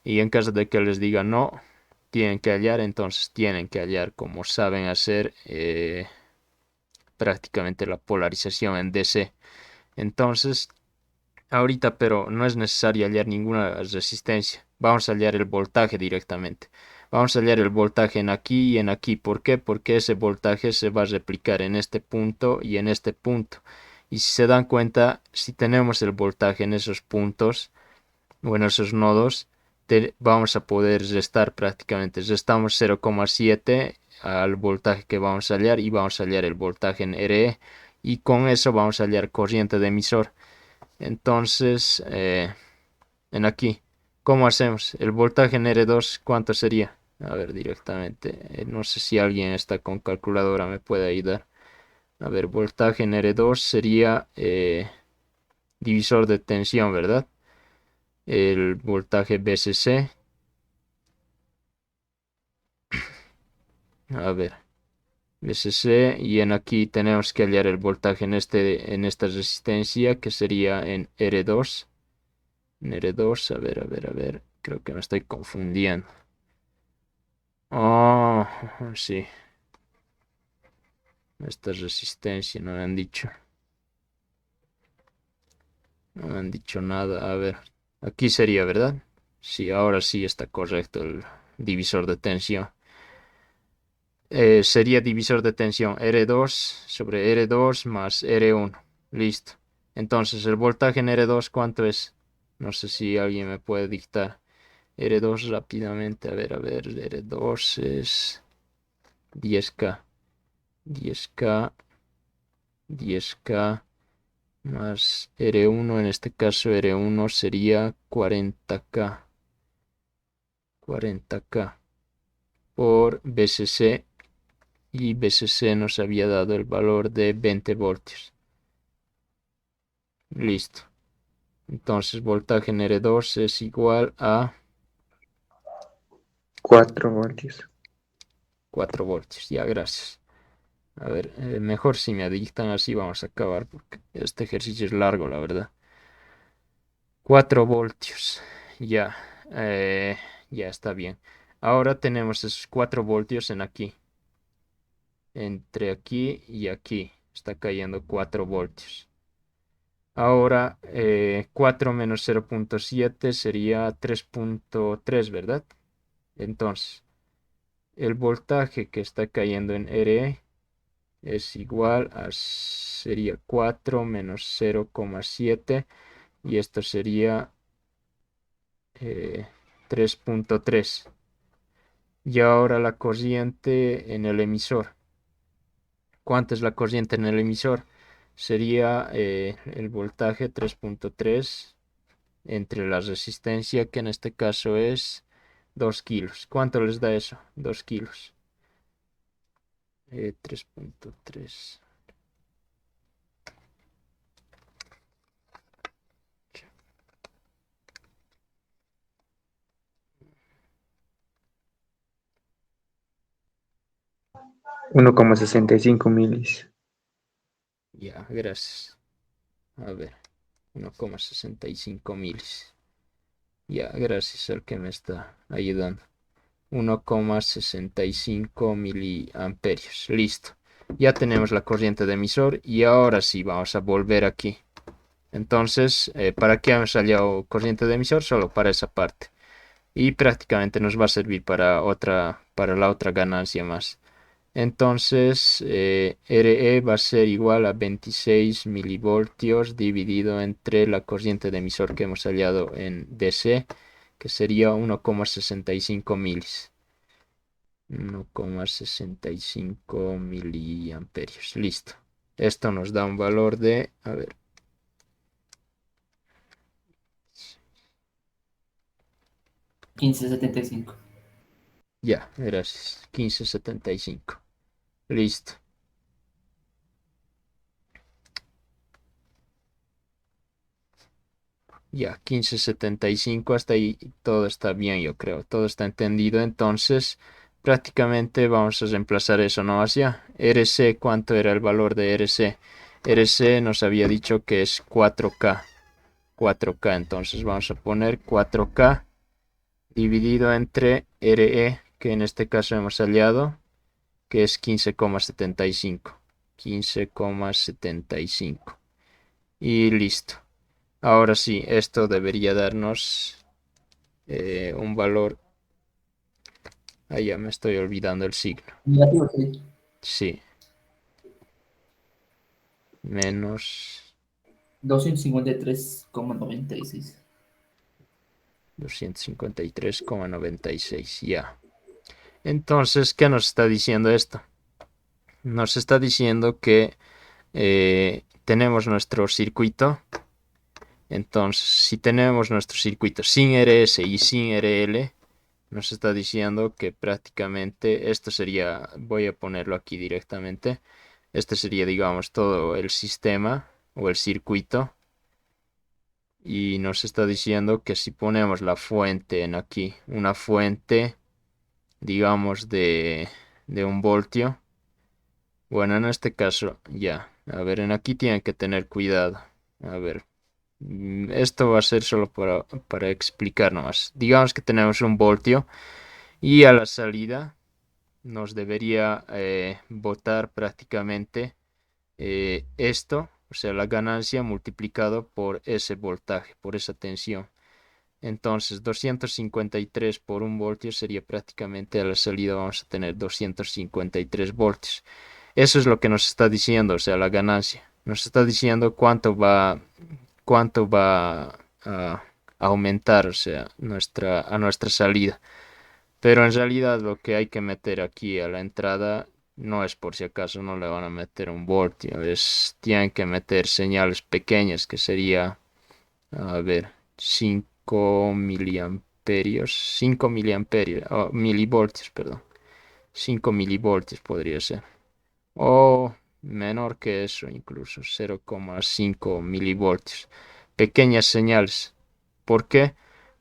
Y en caso de que les diga no, tienen que hallar, entonces tienen que hallar como saben hacer prácticamente la polarización en DC. Entonces, ahorita, pero no es necesario hallar ninguna resistencia. Vamos a hallar el voltaje directamente. Vamos a hallar el voltaje en aquí y en aquí. ¿Por qué? Porque ese voltaje se va a replicar en este punto y en este punto. Y si se dan cuenta, si tenemos el voltaje en esos puntos o en esos nodos, vamos a poder restar prácticamente. Restamos 0,7 al voltaje que vamos a hallar y vamos a hallar el voltaje en RE. Y con eso vamos a hallar corriente de emisor. Entonces, en aquí, ¿cómo hacemos? El voltaje en R2, ¿cuánto sería? A ver, directamente. No sé si alguien está con calculadora, me puede ayudar. A ver, voltaje en R2 sería divisor de tensión, ¿verdad? El voltaje BCC. A ver, BCC. Y en aquí tenemos que hallar el voltaje en esta resistencia, que sería en R2. En R2, a ver. Creo que me estoy confundiendo. Oh, sí. Esta resistencia no me han dicho. No me han dicho nada. A ver. Aquí sería, ¿verdad? Sí, ahora sí está correcto el divisor de tensión. Sería divisor de tensión R2 sobre R2 más R1. Listo. Entonces, el voltaje en R2, ¿cuánto es? No sé si alguien me puede dictar. R2 rápidamente. A ver. R2 es 10K. 10K. 10K. Más R1, en este caso R1 sería 40K. 40K por BCC. Y BCC nos había dado el valor de 20 voltios. Listo. Entonces voltaje en R2 es igual a 4 voltios. 4 voltios. Ya, gracias. A ver, mejor si me dictan así vamos a acabar porque este ejercicio es largo, la verdad. 4 voltios. Ya. Ya está bien. Ahora tenemos esos 4 voltios en aquí. Entre aquí y aquí. Está cayendo 4 voltios. Ahora 4 menos 0,7 sería 3,3, ¿verdad? Entonces, el voltaje que está cayendo en RE es igual a, sería 4 menos 0,7 y esto sería 3,3. Y ahora la corriente en el emisor. ¿Cuánto es la corriente en el emisor? Sería el voltaje 3,3 entre la resistencia, que en este caso es 2 kilos. ¿Cuánto les da eso? 2 kilos. 3,3. 1,65 milis. Ya, gracias. A ver, 1,65 milis. Ya, gracias al que me está ayudando. 1,65 miliamperios. Listo. Ya tenemos la corriente de emisor y ahora sí vamos a volver aquí. Entonces, ¿para qué hemos salido corriente de emisor? Solo para esa parte. Y prácticamente nos va a servir para la otra ganancia más. Entonces, RE va a ser igual a 26 milivoltios dividido entre la corriente de emisor que hemos hallado en DC, que sería 1,65 milis. 1,65 miliamperios. Listo. Esto nos da un valor de, a ver, quince setenta y cinco. ya, gracias. 1575. Listo. Ya, 1575, hasta ahí todo está bien, yo creo. Todo está entendido. Entonces, prácticamente vamos a reemplazar eso, ¿no? Hacia RC, ¿cuánto era el valor de RC? RC nos había dicho que es 4K. 4K, entonces vamos a poner 4K dividido entre RE, que en este caso hemos hallado, que es 15,75. 15,75. Y listo. Ahora sí, esto debería darnos un valor. Ah, ya me estoy olvidando el signo. Negativo, sí. Sí, menos 253,96. 253,96. Ya. Entonces, ¿qué nos está diciendo esto? Nos está diciendo que tenemos nuestro circuito. Entonces, si tenemos nuestro circuito sin RS y sin RL, nos está diciendo que prácticamente esto sería, voy a ponerlo aquí directamente, este sería, digamos, todo el sistema o el circuito. Y nos está diciendo que si ponemos la fuente en aquí, una fuente, digamos, de 1 voltio. Bueno, en este caso, ya. A ver, en aquí tienen que tener cuidado. A ver, esto va a ser solo para explicar nomás. Digamos que tenemos 1 voltio y a la salida nos debería botar prácticamente esto, o sea, la ganancia multiplicado por ese voltaje, por esa tensión. Entonces, 253 por 1 voltio sería prácticamente a la salida vamos a tener 253 voltios. Eso es lo que nos está diciendo, o sea, la ganancia. Nos está diciendo cuánto va a aumentar, o sea, a nuestra salida. Pero en realidad lo que hay que meter aquí a la entrada no es por si acaso no le van a meter 1 voltio, tienen que meter señales pequeñas que sería, a ver, 5 miliamperios, 5 miliamperios, milivoltios, perdón, 5 milivoltios podría ser, o menor que eso incluso, 0,5 milivoltios, pequeñas señales. ¿Por qué?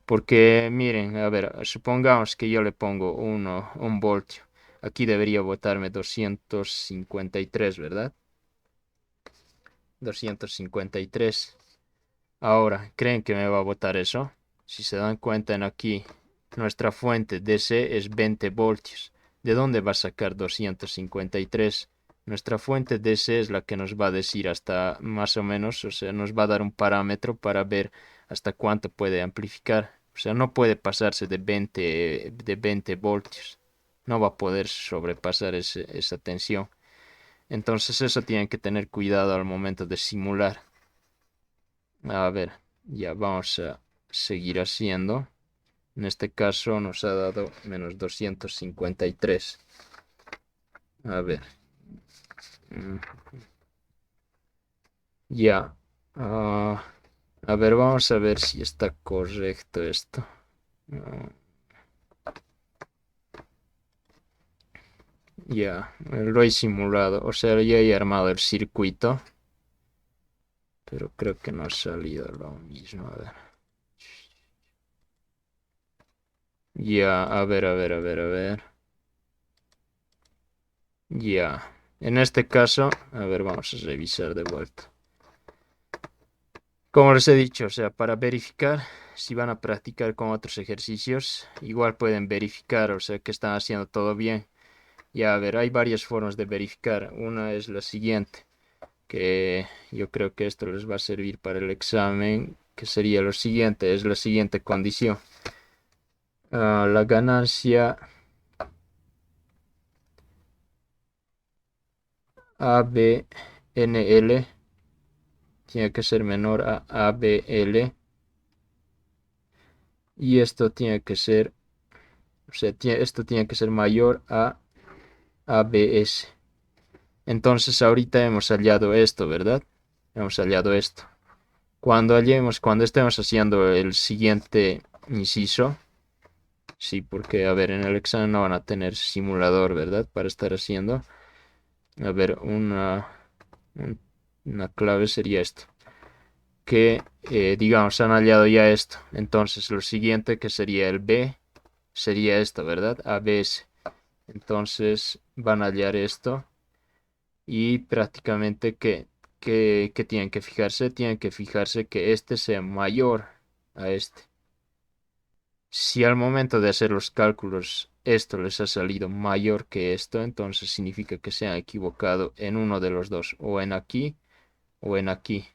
Porque miren, a ver, supongamos que yo le pongo 1 voltio. Aquí debería botarme 253, ¿verdad? 253. Ahora, ¿creen que me va a botar eso? Si se dan cuenta en aquí, nuestra fuente DC es 20 voltios. ¿De dónde va a sacar 253? Nuestra fuente DC es la que nos va a decir hasta más o menos, o sea, nos va a dar un parámetro para ver hasta cuánto puede amplificar. O sea, no puede pasarse de 20 voltios. No va a poder sobrepasar esa tensión. Entonces eso tienen que tener cuidado al momento de simular. A ver, ya vamos a seguir haciendo. En este caso nos ha dado menos 253. A ver. mm, Ya. A ver, vamos a ver si está correcto esto. Ah, ya, lo he simulado. O sea, ya he armado el circuito. Pero creo que no ha salido lo mismo. A ver. Ya, a ver, a ver, a ver, a ver. Ya. En este caso, a ver, vamos a revisar de vuelta. Como les he dicho, o sea, para verificar si van a practicar con otros ejercicios, igual pueden verificar, o sea, que están haciendo todo bien. Ya, a ver, hay varias formas de verificar. Una es la siguiente, que yo creo que esto les va a servir para el examen, que sería lo siguiente, es la siguiente condición. La ganancia ABNL tiene que ser menor a ABL y esto tiene que ser, o sea, esto tiene que ser mayor a ABS. Entonces ahorita hemos hallado esto, ¿verdad? Hemos hallado esto. Cuando estemos haciendo el siguiente inciso, sí, porque, a ver, en el examen no van a tener simulador, ¿verdad? Para estar haciendo. A ver, una clave sería esto. Que, digamos, han hallado ya esto. Entonces, lo siguiente que sería el B, sería esto, ¿verdad? ABS. Entonces, van a hallar esto. Y prácticamente, ¿qué tienen que fijarse? Tienen que fijarse que este sea mayor a este. Si al momento de hacer los cálculos esto les ha salido mayor que esto, entonces significa que se han equivocado en uno de los dos, o en aquí o en aquí.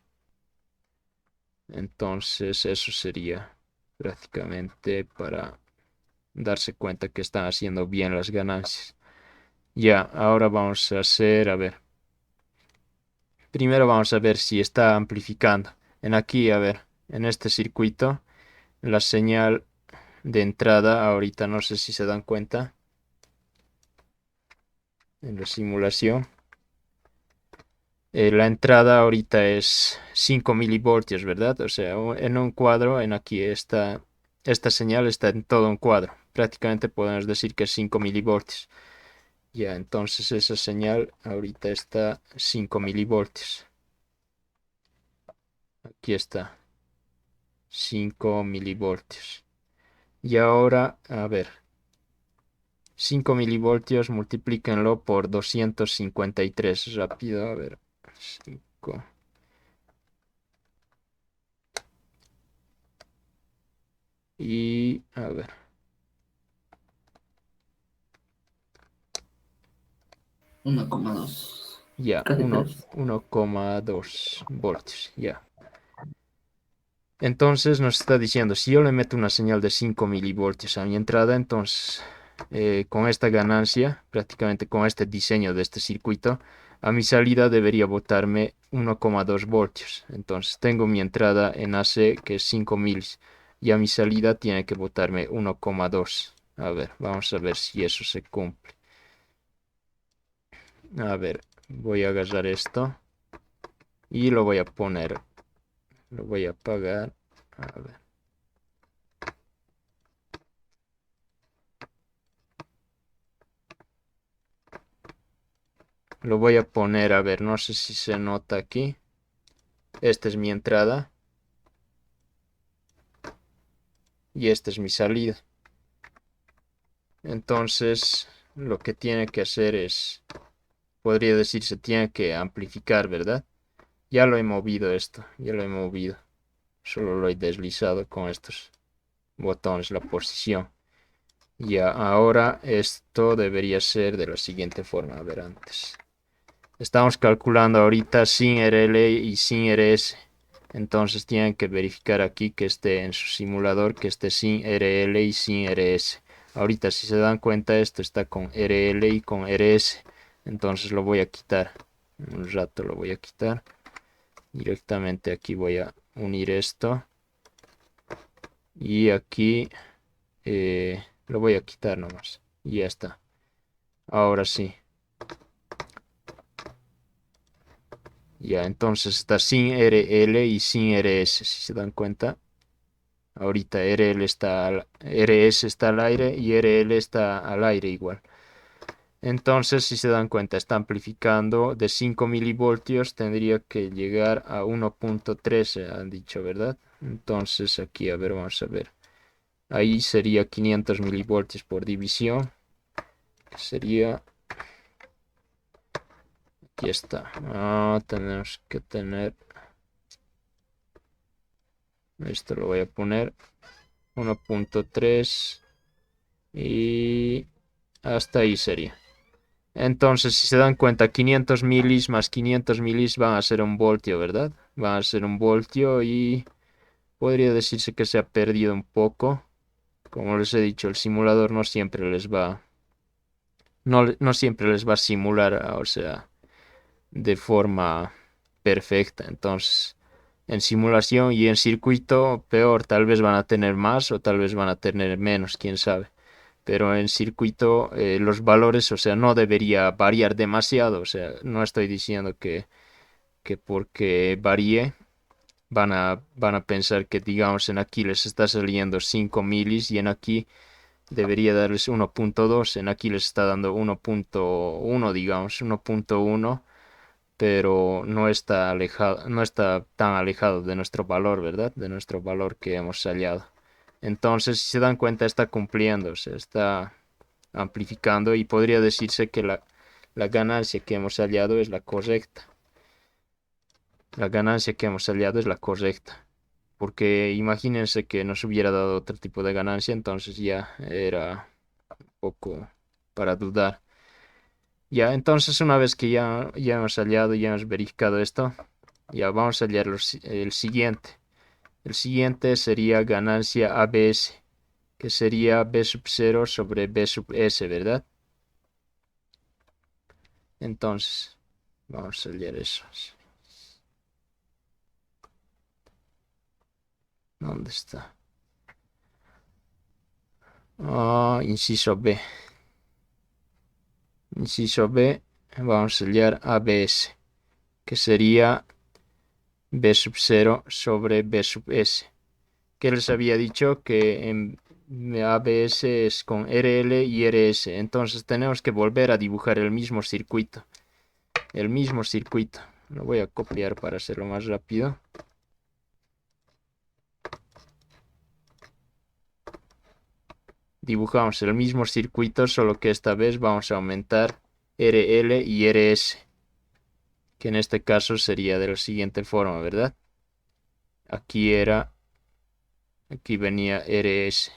Entonces eso sería prácticamente para darse cuenta que están haciendo bien las ganancias. Ya, ahora vamos a hacer, a ver, primero vamos a ver si está amplificando. En aquí, a ver, en este circuito, la señal de entrada, ahorita no sé si se dan cuenta, en la simulación. La entrada ahorita es 5 milivoltios, ¿verdad? O sea, en un cuadro, en aquí esta señal está en todo un cuadro. Prácticamente podemos decir que es 5 milivoltios. Ya, entonces esa señal ahorita está 5 milivoltios. Aquí está, 5 milivoltios. Y ahora, a ver, 5 milivoltios, multiplíquenlo por 253. Rápido, a ver, 5. Y, a ver, 1,2. ya, Casi 3. 1,2 voltios, ya. Entonces nos está diciendo, si yo le meto una señal de 5 milivoltios a mi entrada, entonces con esta ganancia, prácticamente con este diseño de este circuito, a mi salida debería botarme 1,2 voltios. Entonces tengo mi entrada en AC que es 5 milis y a mi salida tiene que botarme 1,2. A ver, vamos a ver si eso se cumple. A ver, voy a agarrar esto y lo voy a poner, lo voy a apagar. A ver. Lo voy a poner, a ver, no sé si se nota aquí. Esta es mi entrada. Y esta es mi salida. Entonces, lo que tiene que hacer es, podría decirse, tiene que amplificar, ¿verdad? Ya lo he movido esto, ya lo he movido. Solo lo he deslizado con estos botones, la posición. Ya, ahora esto debería ser de la siguiente forma. A ver, antes. Estamos calculando ahorita sin RL y sin RS. Entonces tienen que verificar aquí que esté en su simulador, que esté sin RL y sin RS. Ahorita si se dan cuenta esto está con RL y con RS. Entonces lo voy a quitar. Un rato lo voy a quitar. Directamente aquí voy a unir esto. Y aquí lo voy a quitar nomás. Y ya está. Ahora sí. Ya, entonces está sin RL y sin RS, si se dan cuenta. Ahorita RS está al aire y RL está al aire igual. Entonces, si se dan cuenta, está amplificando de 5 milivoltios, tendría que llegar a 1,13, han dicho, ¿verdad? Entonces, aquí, a ver, vamos a ver. Ahí sería 500 milivoltios por división, que sería Aquí está. Tenemos que tener... Esto lo voy a poner 1.3 y hasta ahí sería. Entonces, si se dan cuenta, 500 milis más 500 milis van a ser un voltio, ¿verdad? Van a ser un voltio y podría decirse que se ha perdido un poco. Como les he dicho, el simulador no siempre les va, no siempre les va a simular, o sea, de forma perfecta. Entonces, en simulación y en circuito, peor, tal vez van a tener más o tal vez van a tener menos, quién sabe. Pero en circuito los valores, o sea, no debería variar demasiado. O sea, no estoy diciendo que porque varíe van a pensar que, digamos, en aquí les está saliendo 5 milis y en aquí debería darles 1.2, en aquí les está dando 1.1, digamos, 1.1, pero no está alejado, no está tan alejado de nuestro valor, ¿verdad? De nuestro valor que hemos hallado. Entonces, si se dan cuenta, está cumpliendo, se está amplificando y podría decirse que la ganancia que hemos hallado es la correcta. La ganancia que hemos hallado es la correcta. Porque imagínense que nos hubiera dado otro tipo de ganancia, entonces ya era un poco para dudar. Ya, entonces una vez que ya hemos hallado, ya hemos verificado esto, ya vamos a hallar el siguiente. El siguiente sería ganancia ABS, que sería B sub 0 sobre B sub S, ¿verdad? Entonces, vamos a hallar eso. ¿Dónde está? Inciso B. Inciso B, vamos a hallar ABS, que sería B sub 0 sobre B sub S. Que les había dicho que en ABS es con RL y RS. Entonces tenemos que volver a dibujar el mismo circuito. El mismo circuito. Lo voy a copiar para hacerlo más rápido. Dibujamos el mismo circuito, solo que esta vez vamos a aumentar RL y RS. Que en este caso sería de la siguiente forma, ¿verdad? Aquí venía RS.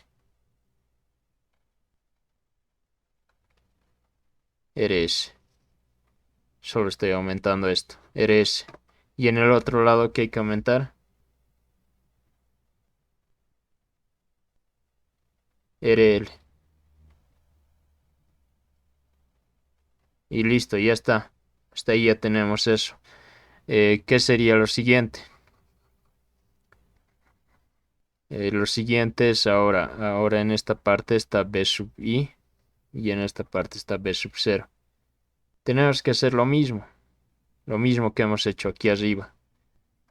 RS. Solo estoy aumentando esto. RS. Y en el otro lado, ¿qué hay que aumentar? RL. Y listo, ya está. Hasta ahí ya tenemos eso. ¿Qué sería lo siguiente? Lo siguiente es ahora en esta parte está B sub I y en esta parte está B sub 0. Tenemos que hacer lo mismo que hemos hecho aquí arriba,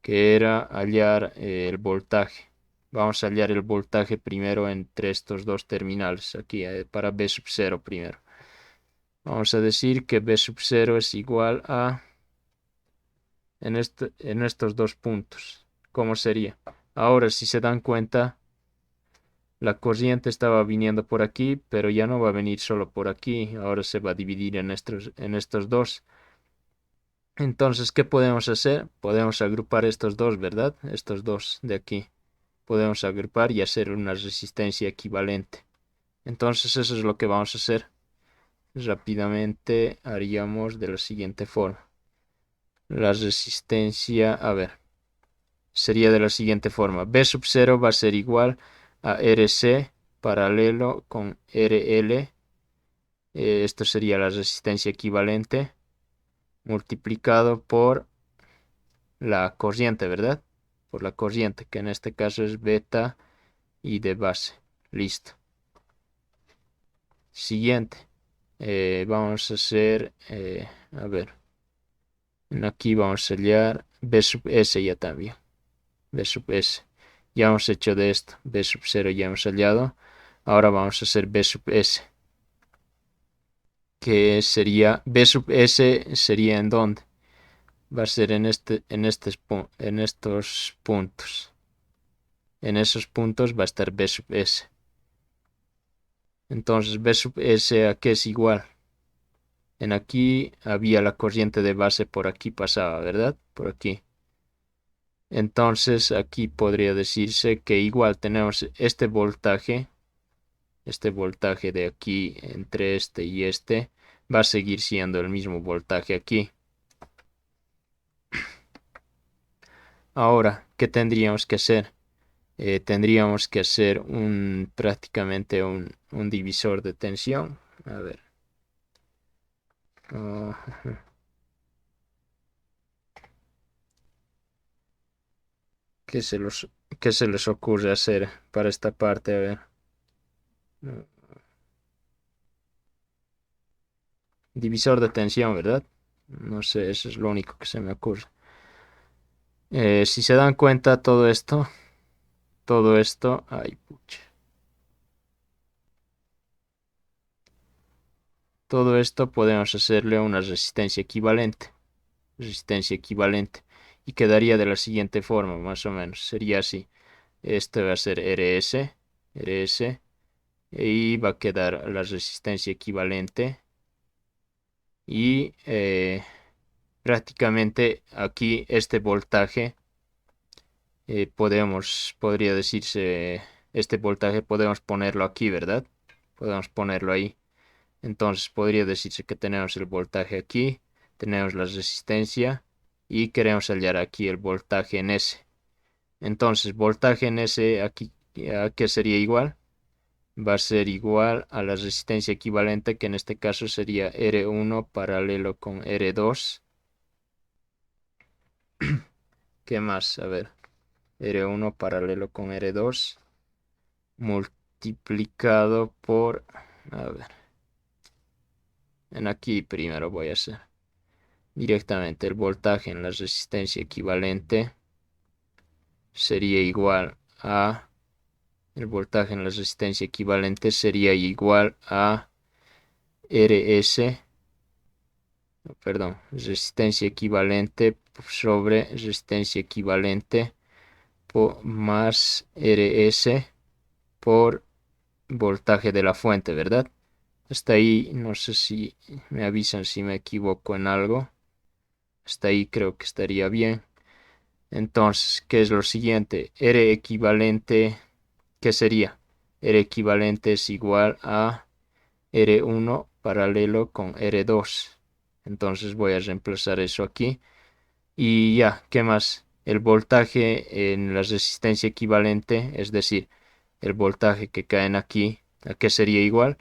que era hallar el voltaje. Vamos a hallar el voltaje primero entre estos dos terminales, aquí para B sub 0 primero. Vamos a decir que B sub 0 es igual a en estos dos puntos. ¿Cómo sería? Ahora, si se dan cuenta, la corriente estaba viniendo por aquí, pero ya no va a venir solo por aquí. Ahora se va a dividir en estos dos. Entonces, ¿qué podemos hacer? Podemos agrupar estos dos, ¿verdad? Estos dos de aquí. Podemos agrupar y hacer una resistencia equivalente. Entonces, eso es lo que vamos a hacer. Rápidamente haríamos de la siguiente forma. La resistencia, a ver, sería de la siguiente forma. B sub 0 va a ser igual a RC paralelo con RL. Esto sería la resistencia equivalente multiplicado por la corriente, ¿verdad? Por la corriente, que en este caso es beta y de base. Listo. Siguiente. Vamos a hacer, a ver, aquí vamos a hallar B sub S ya también. B sub S. Ya hemos hecho de esto. B sub 0 ya hemos hallado. Ahora vamos a hacer B sub S. Que sería B sub S sería en dónde? Va a ser en estos puntos. En esos puntos va a estar B sub S. Entonces B sub S a qué es igual. En aquí había la corriente de base por aquí pasaba, ¿verdad? Por aquí. Entonces aquí podría decirse que igual tenemos este voltaje de aquí entre este y este va a seguir siendo el mismo voltaje aquí. Ahora, ¿qué tendríamos que hacer? Tendríamos que hacer prácticamente un divisor de tensión. A ver. Oh, ¿qué qué se les ocurre hacer para esta parte? A ver. Divisor de tensión, ¿verdad? No sé, eso es lo único que se me ocurre. Si se dan cuenta, todo esto, ay, pucha. Todo esto podemos hacerle una resistencia equivalente, y quedaría de la siguiente forma, más o menos, sería así. Este va a ser RS, y va a quedar la resistencia equivalente, y prácticamente aquí este voltaje, podría decirse, este voltaje podemos ponerlo aquí, ¿verdad? Podemos ponerlo ahí. Entonces podría decirse que tenemos el voltaje aquí, tenemos la resistencia y queremos hallar aquí el voltaje en S. Entonces, voltaje en S aquí, ¿a qué sería igual? Va a ser igual a la resistencia equivalente, que en este caso sería R1 paralelo con R2. ¿Qué más? A ver, R1 paralelo con R2 multiplicado por... A ver, en aquí primero voy a hacer directamente el voltaje en la resistencia equivalente sería igual a... El voltaje en la resistencia equivalente sería igual a RS, perdón, resistencia equivalente sobre resistencia equivalente más RS por voltaje de la fuente, ¿verdad? Hasta ahí, no sé si me avisan si me equivoco en algo. Hasta ahí creo que estaría bien. Entonces, ¿qué es lo siguiente? R equivalente, ¿qué sería? R equivalente es igual a R1 paralelo con R2. Entonces voy a reemplazar eso aquí. Y ya, ¿qué más? El voltaje en la resistencia equivalente, es decir, el voltaje que cae aquí, ¿a qué sería igual?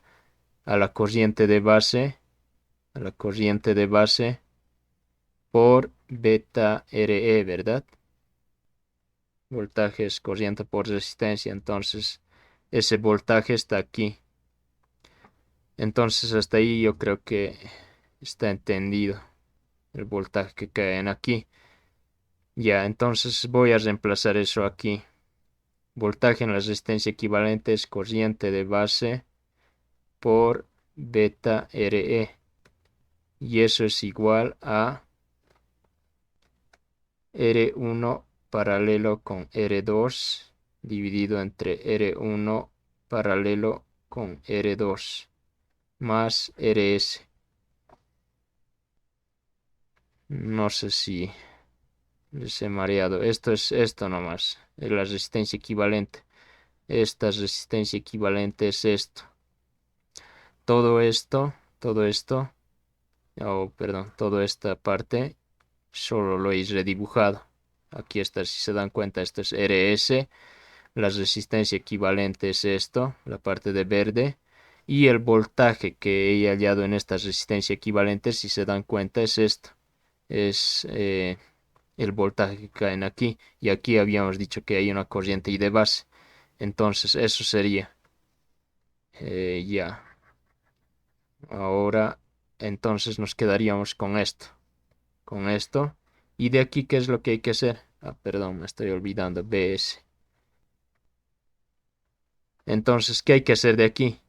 A la corriente de base, por beta RE, ¿verdad? Voltaje es corriente por resistencia, entonces ese voltaje está aquí. Entonces hasta ahí yo creo que está entendido el voltaje que cae aquí. Ya, entonces voy a reemplazar eso aquí. Voltaje en la resistencia equivalente es corriente de base por beta RE. Y eso es igual a R1 paralelo con R2 dividido entre R1 paralelo con R2 más RS. No sé si les he mareado. Esto es esto nomás. Es la resistencia equivalente. Esta resistencia equivalente es esto. Todo esto, perdón, toda esta parte solo lo he redibujado. Aquí está, si se dan cuenta, esto es RS. La resistencia equivalente es esto, la parte de verde. Y el voltaje que he hallado en esta resistencia equivalente, si se dan cuenta, es esto. Es el voltaje que cae aquí. Y aquí habíamos dicho que hay una corriente I de base. Entonces, eso sería. Ya. Ahora, entonces nos quedaríamos con esto. Con esto. Y de aquí, ¿qué es lo que hay que hacer? Ah, perdón, me estoy olvidando. BS. Entonces, ¿qué hay que hacer de aquí?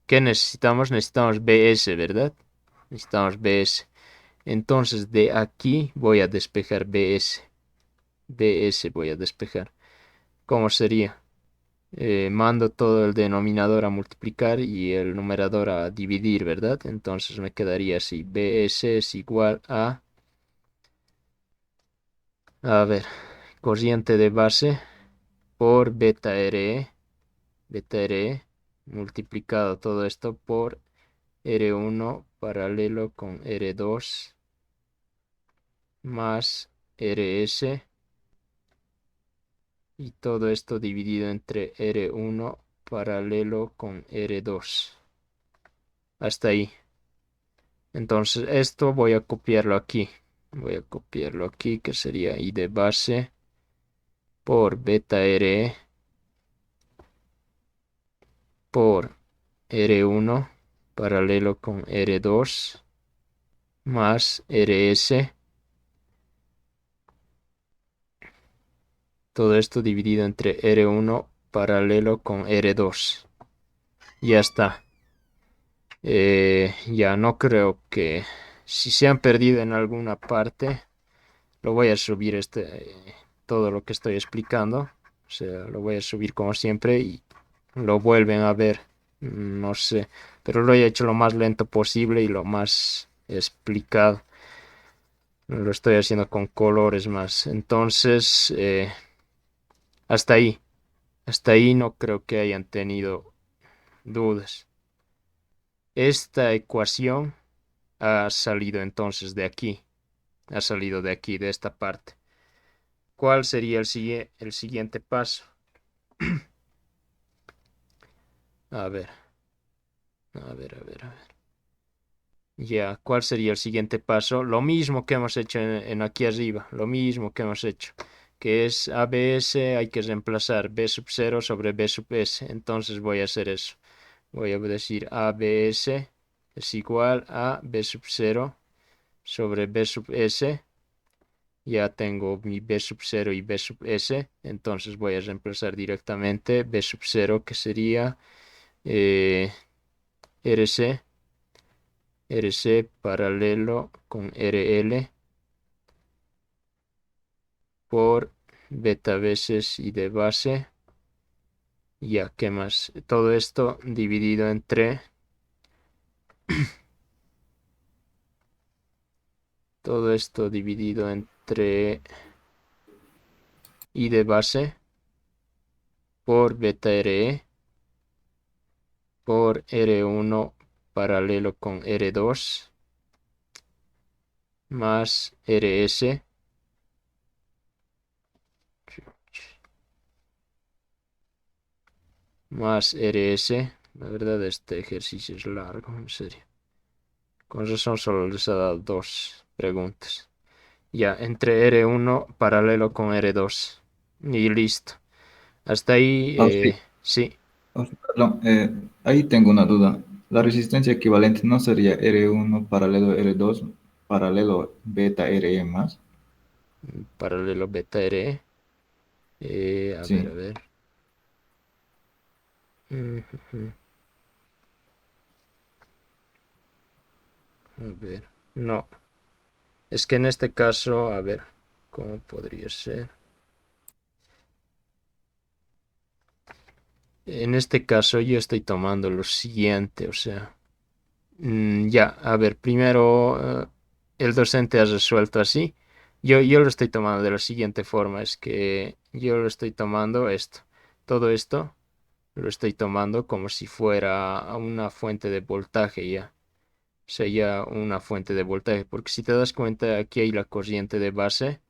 ¿Qué necesitamos? Necesitamos BS, ¿verdad? Necesitamos BS. Entonces, de aquí voy a despejar BS. BS voy a despejar. ¿Cómo sería? Mando todo el denominador a multiplicar y el numerador a dividir, ¿verdad? Entonces me quedaría así, BS es igual a ver, corriente de base por beta RE, multiplicado todo esto por R1 paralelo con R2 más RS, y todo esto dividido entre R1 paralelo con R2. Hasta ahí. Entonces esto voy a copiarlo aquí. Voy a copiarlo aquí, que sería I de base por beta RE por R1 paralelo con R2 más RS. Todo esto dividido entre R1 paralelo con R2. Ya está. Ya no creo que, si se han perdido en alguna parte, lo voy a subir todo lo que estoy explicando. O sea, lo voy a subir como siempre y lo vuelven a ver. No sé, pero lo he hecho lo más lento posible y lo más explicado. Lo estoy haciendo con colores más. Entonces, hasta ahí. Hasta ahí no creo que hayan tenido dudas. Esta ecuación ha salido entonces de aquí. Ha salido de aquí, de esta parte. ¿Cuál sería el siguiente paso? A ver, a ver. Ya, ¿cuál sería el siguiente paso? Lo mismo que hemos hecho en aquí arriba, lo mismo que hemos hecho, que es ABS, hay que reemplazar B sub 0 sobre B sub S. Entonces voy a hacer eso. Voy a decir ABS es igual a B sub 0 sobre B sub S. Ya tengo mi B sub 0 y B sub S. Entonces voy a reemplazar directamente B sub 0, que sería RC. RC paralelo con RL por beta veces y de base. Ya, ¿qué más? Todo esto dividido entre todo esto dividido entre I de base por beta RE por R1 paralelo con R2 más RS más RS. La verdad, este ejercicio es largo, en serio. Con razón solo les ha dado dos preguntas. Ya, entre R1 paralelo con R2. Y listo. Hasta ahí, Ah, sí. sí. Perdón, ahí tengo una duda. La resistencia equivalente no sería R1 paralelo R2 paralelo beta RE más. Paralelo beta RE. A ver, a Sí. ver. Ujujú. A ver. No. Es que en este caso, a ver, ¿cómo podría ser? En este caso yo estoy tomando lo siguiente, o sea, ya, a ver, primero el docente ha resuelto así. Yo lo estoy tomando de la siguiente forma, es que yo lo estoy tomando todo esto lo estoy tomando como si fuera una fuente de voltaje ya. O sea, ya una fuente de voltaje, porque si te das cuenta, aquí hay la corriente de base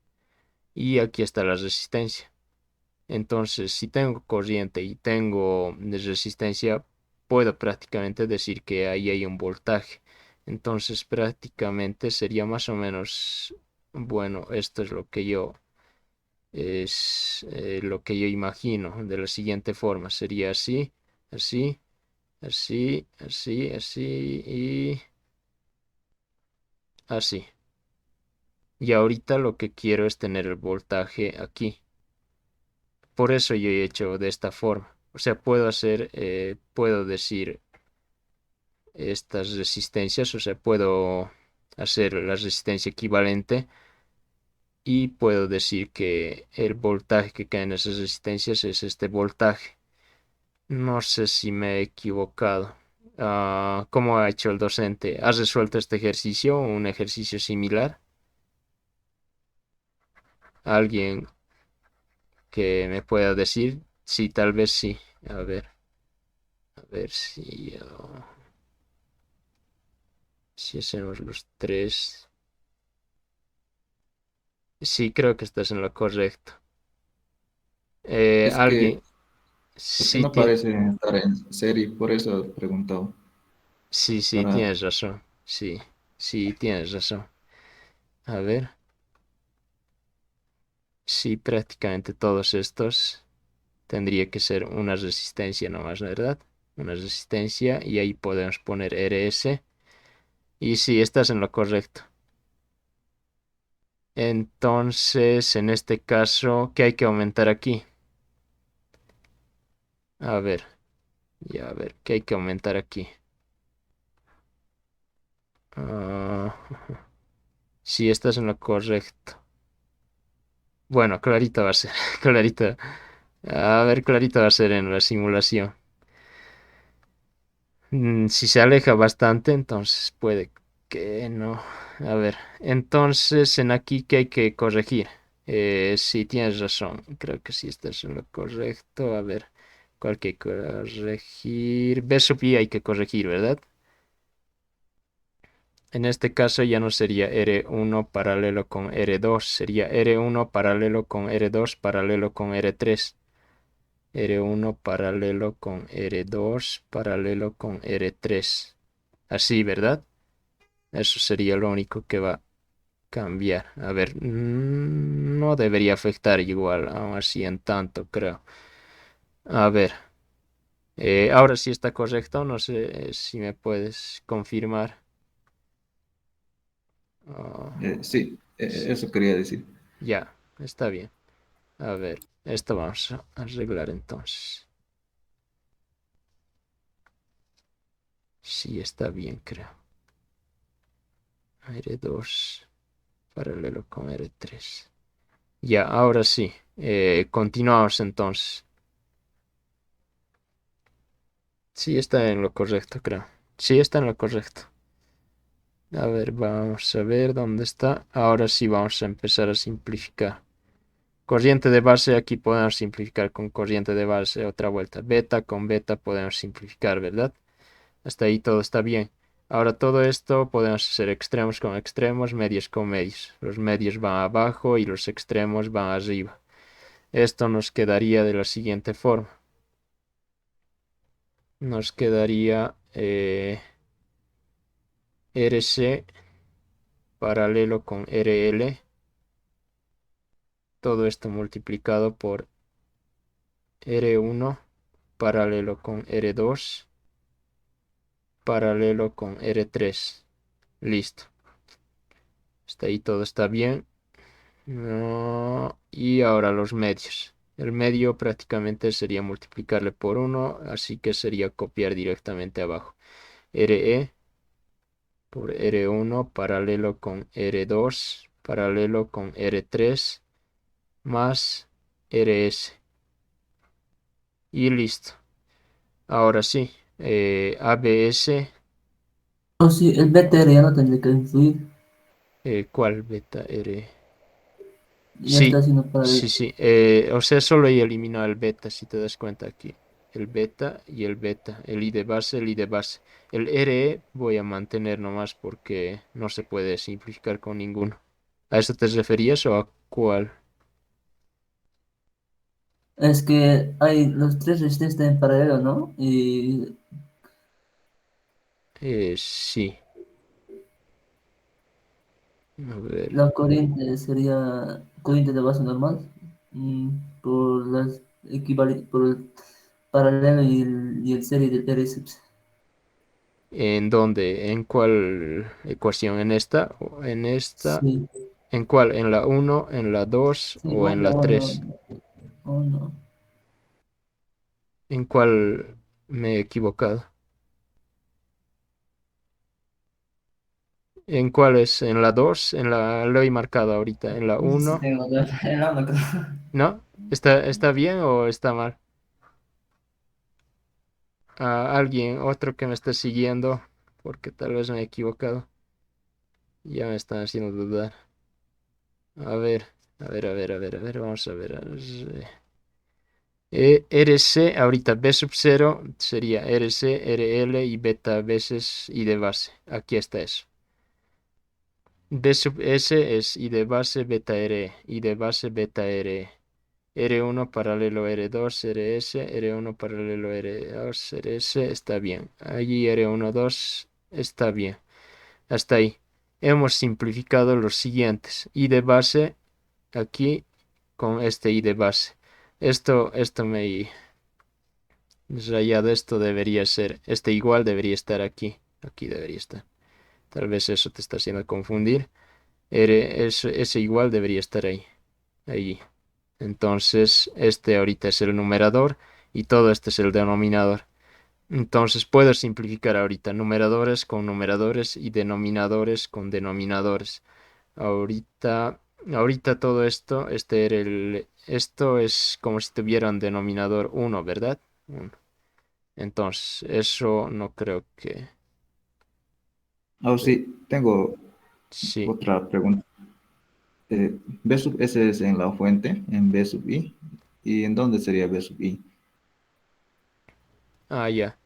y aquí está la resistencia. Entonces, si tengo corriente y tengo resistencia, puedo prácticamente decir que ahí hay un voltaje. Entonces, prácticamente sería más o menos, bueno, esto es lo que yo imagino de la siguiente forma. Sería así, así, así y así. Y ahorita lo que quiero es tener el voltaje aquí. Por eso yo he hecho de esta forma. O sea, puedo decir estas resistencias, o sea, puedo hacer la resistencia equivalente y puedo decir que el voltaje que cae en esas resistencias es este voltaje. No sé si me he equivocado. ¿Cómo ha hecho el docente? ¿Has resuelto este ejercicio o un ejercicio similar? ¿Alguien que me pueda decir? Sí, tal vez sí. A ver si hacemos los tres. Sí, creo que estás en lo correcto. Es que, Alguien, es que sí, no parece estar en serie, por eso he preguntado. sí, Para, tienes razón. Sí, sí, tienes razón. A ver, sí, prácticamente todos estos tendría que ser una resistencia nomás, ¿verdad? Una resistencia y ahí podemos poner RS. Y sí, estás en lo correcto. Entonces, en este caso, ¿qué hay que aumentar aquí? A ver, ya a ver, ¿qué hay que aumentar aquí? Ah, sí, estás en lo correcto. Bueno, clarito va a ser, clarito. A ver, clarito va a ser en la simulación. Si se aleja bastante, entonces puede que no. A ver, entonces en aquí que hay que corregir. Sí, tienes razón. Creo que sí estás en lo correcto. A ver, ¿cuál hay que corregir? B sub I hay que corregir, ¿verdad? En este caso ya no sería R1 paralelo con R2, sería R1 paralelo con R2 paralelo con R3. R1 paralelo con R2 paralelo con R3. Así, ¿verdad? Eso sería lo único que va a cambiar. A ver, no debería afectar igual, aún así en tanto, creo. A ver, ahora sí está correcto, no sé si me puedes confirmar. Ah, sí, sí, eso quería decir. ya, está bien. A ver, esto vamos a arreglar entonces. Sí, está bien, creo. R2 paralelo con R3. Ya, ahora sí. Continuamos entonces. Sí, está en lo correcto, creo. Sí, está en lo correcto. A ver, vamos a ver dónde está. Ahora sí vamos a empezar a simplificar. Corriente de base, aquí podemos simplificar con corriente de base otra vuelta. Beta con beta podemos simplificar, ¿verdad? Hasta ahí todo está bien. Ahora todo esto podemos hacer extremos con extremos, medios con medios. Los medios van abajo y los extremos van arriba. Esto nos quedaría de la siguiente forma. Nos quedaría RC paralelo con RL. Todo esto multiplicado por R1 paralelo con R2 paralelo con R3. Listo. Hasta ahí todo está bien. No, y ahora los medios. El medio prácticamente sería multiplicarle por 1, así que sería copiar directamente abajo. RE por R1 paralelo con R2 paralelo con R3 más RS. Y listo. Ahora sí, ABS, Oh, sí, el BTR ya no tendría que influir. ¿cuál beta R? Ya está Sí, haciendo para el... sí. O sea, solo he eliminado el beta, si te das cuenta aquí. El beta y el beta. El I de base, el I de base. El RE voy a mantener nomás porque no se puede simplificar con ninguno. ¿A eso te referías o a cuál? Es que hay los tres resistencias en paralelo, ¿no? Y Sí. A ver. la corriente sería corriente de base normal mm, por las por el paralelo y el serie de tríceps. ¿En dónde? ¿En cuál ecuación? ¿En esta? ¿O en esta? Sí, ¿En cuál? ¿En la uno, en la 2 sí, o en la uno, 3? uno. ¿En cuál me he equivocado? ¿En cuál es? ¿En la 2? En la lo he marcado ahorita. ¿En la Sí, uno? tengo el uno, creo. ¿No? ¿Está bien o está mal? a alguien, otro que me esté siguiendo, porque tal vez me he equivocado. Ya me están haciendo dudar. A ver, vamos a ver. RC, ahorita B sub 0 sería RC, RL y beta veces I de base. Aquí está eso. B sub S es I de base beta RE, I de base beta RE. R1 paralelo R2, RS, R1 paralelo R2, RS, está bien. Allí R1, 2, está bien. Hasta ahí. Hemos simplificado los siguientes. I de base, aquí, con este I de base. Esto me he rayado, esto debería ser, este igual debería estar aquí. Aquí debería estar. Tal vez eso te está haciendo confundir. Ese igual debería estar ahí. Ahí. Entonces, este ahorita es el numerador y todo este es el denominador. Entonces, puedo simplificar ahorita numeradores con numeradores y denominadores con denominadores. Ahorita todo esto, esto es como si tuviera un denominador 1, ¿verdad? 1. Entonces, eso no creo que... Ah, sí, tengo Sí. otra pregunta. B sub S es en la fuente, en B sub I. ¿Y en dónde sería B sub I? Ah, ya.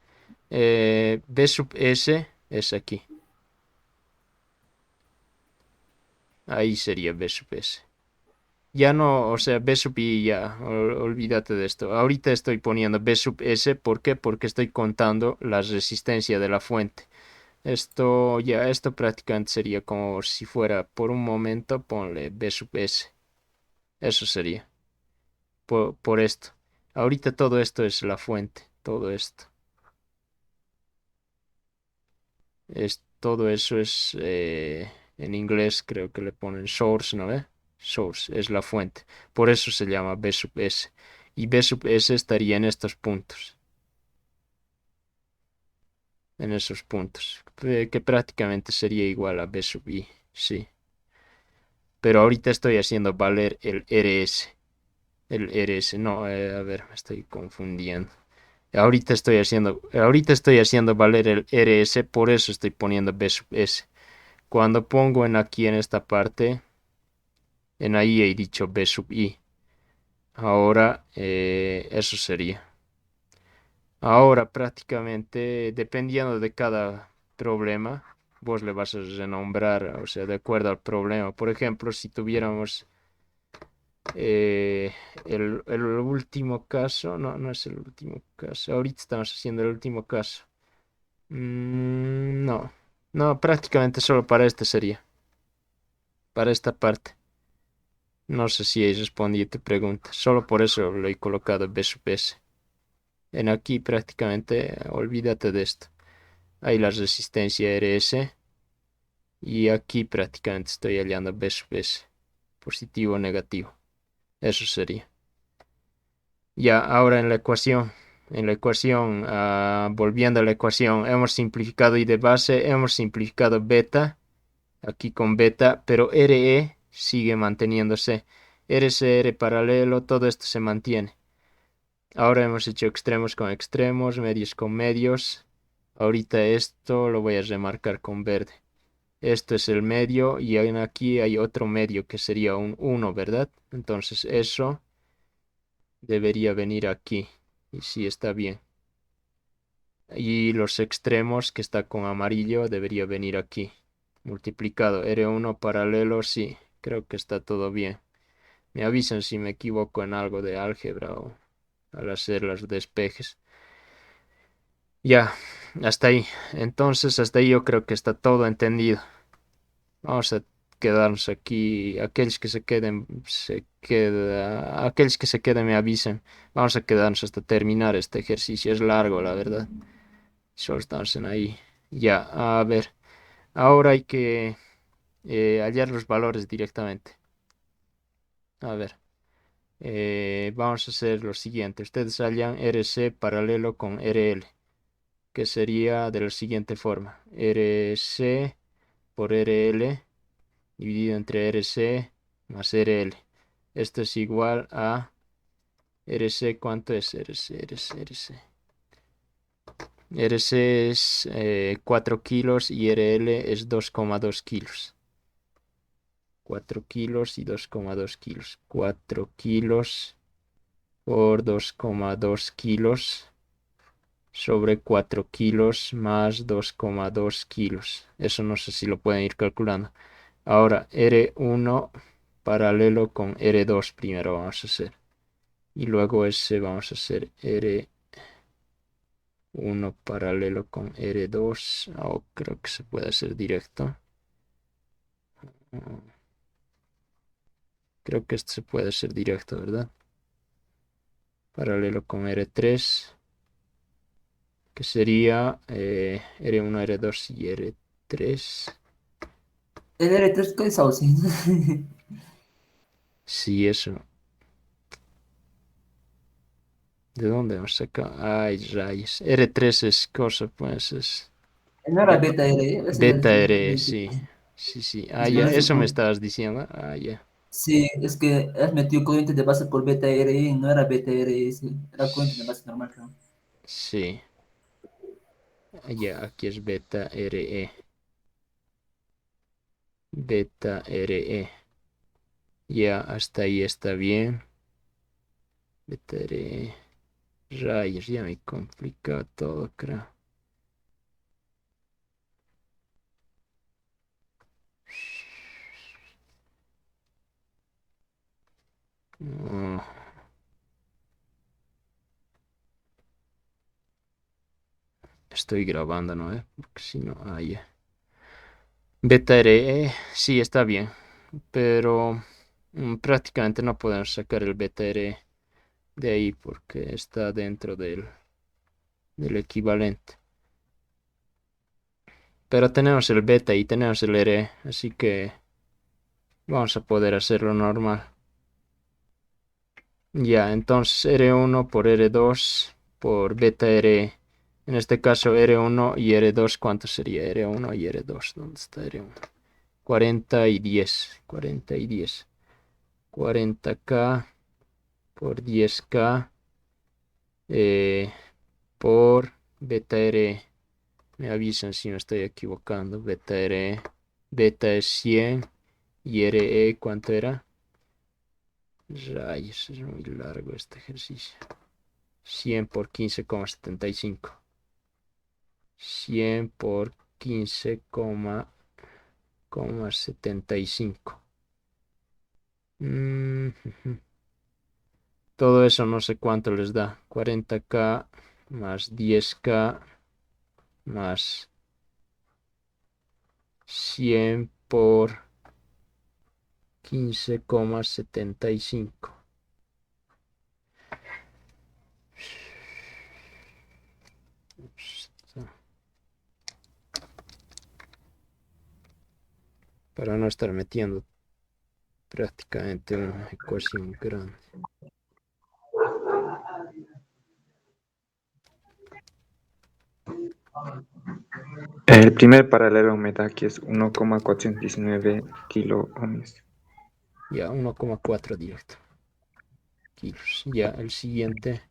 B sub S es aquí. Ahí sería B sub S. Ya no, o sea, B sub I ya, olvídate de esto. Ahorita estoy poniendo B sub S, ¿por qué? Porque estoy contando la resistencia de la fuente. Esto prácticamente sería como si fuera por un momento, ponle B sub S. Eso sería, por esto. Ahorita todo esto es la fuente, todo esto. Todo eso es, en inglés creo que le ponen source, ¿no ve? Source es la fuente. Por eso se llama B sub S. Y B sub S estaría en estos puntos. En esos puntos. Que prácticamente sería igual a B sub I. Sí. Pero ahorita estoy haciendo valer el RS. El RS. No, a ver, me estoy confundiendo. Ahorita estoy haciendo valer el RS, por eso estoy poniendo B sub S. Cuando pongo aquí en esta parte, en ahí he dicho B sub I. Ahora, eso sería. Ahora prácticamente, dependiendo de cada problema, vos le vas a renombrar, o sea, de acuerdo al problema. Por ejemplo, si tuviéramos el último caso, no, no es el último caso. Ahorita estamos haciendo el último caso. No, no, prácticamente solo para este sería, para esta parte. No sé si he respondido tu pregunta. Solo por eso lo he colocado B sub S. En aquí prácticamente olvídate de esto. Hay la resistencia RS. Y aquí prácticamente estoy hallando B sub S. Positivo o negativo. Eso sería. Ya, ahora en la ecuación. En la ecuación, volviendo a la ecuación, hemos simplificado I de base, hemos simplificado beta, aquí con beta, pero RE sigue manteniéndose. RCR paralelo, todo esto se mantiene. Ahora hemos hecho extremos con extremos, medios con medios. Ahorita esto lo voy a remarcar con verde. Esto es el medio y aquí hay otro medio que sería un 1, ¿verdad? Entonces eso debería venir aquí. Y sí, está bien. Y los extremos que está con amarillo debería venir aquí. Multiplicado. R1 paralelo, sí. Creo que está todo bien. Me avisan si me equivoco en algo de álgebra o al hacer los despejes. Ya, hasta ahí. Entonces, hasta ahí yo creo que está todo entendido. Vamos a quedarnos aquí. Aquellos que se queden, aquellos que se queden me avisen. Vamos a quedarnos hasta terminar este ejercicio. Es largo, la verdad. Solo estamos en ahí. Ya, a ver. Ahora hay que hallar los valores directamente. A ver. Vamos a hacer lo siguiente. Ustedes hallan RC paralelo con RL, que sería de la siguiente forma. RC por RL dividido entre RC más RL. Esto es igual a RC. ¿Cuánto es RC? RC. RC es 4 kilos y RL es 2,2 kilos. 4 kilos y 2,2 kilos. 4 kilos por 2,2 kilos sobre 4 kilos más 2,2 kilos. Eso no sé si lo pueden ir calculando. Ahora, R1 paralelo con R2 primero vamos a hacer. Y luego ese vamos a hacer R1 paralelo con R2. Oh, creo que se puede hacer directo. Creo que esto se puede hacer directo, ¿verdad? Paralelo con R3. Que sería R1, R2 y R3. El R3 ¿qué es Sauce? Sí, eso. ¿De dónde hemos sacado? Ay, rayos. R3 es cosa, pues es No era beta R, ese era beta R, el sí. Sí, sí. Ah, es ya, por eso, eso me estabas diciendo. Ah, ya. sí, es que has metido corriente de base por beta R y no era beta R, era corriente de base normal, creo. Sí. Ah, ya, aquí es beta RE. Beta RE. Ya, hasta ahí está bien. Beta RE. Rayos, ya me complica todo, creo. Oh, estoy grabando, ¿no? Porque si no, ah, ya. Beta RE, sí, está bien. Pero prácticamente no podemos sacar el beta RE de ahí porque está dentro del equivalente. Pero tenemos el beta y tenemos el RE, así que vamos a poder hacerlo normal. Ya, entonces R1 por R2 por beta RE. En este caso R1 y R2, ¿cuánto sería? R1 y R2, ¿dónde está R1? 40 y 10, 40 y 10. 40K por 10K por beta RE. Me avisan si me estoy equivocando. Beta RE. Beta es 100 y RE, ¿cuánto era? Rayos, es muy largo este ejercicio. 100 por 15,75. 100 por 15,75. Todo eso no sé cuánto les da. 40K más 10K más 100 por 15,75. Para no estar metiendo prácticamente una ecuación grande. El primer paralelo me da que es 1,419 kilo ohms. Ya, 1,4 directo. Kilos. Ya, el siguiente.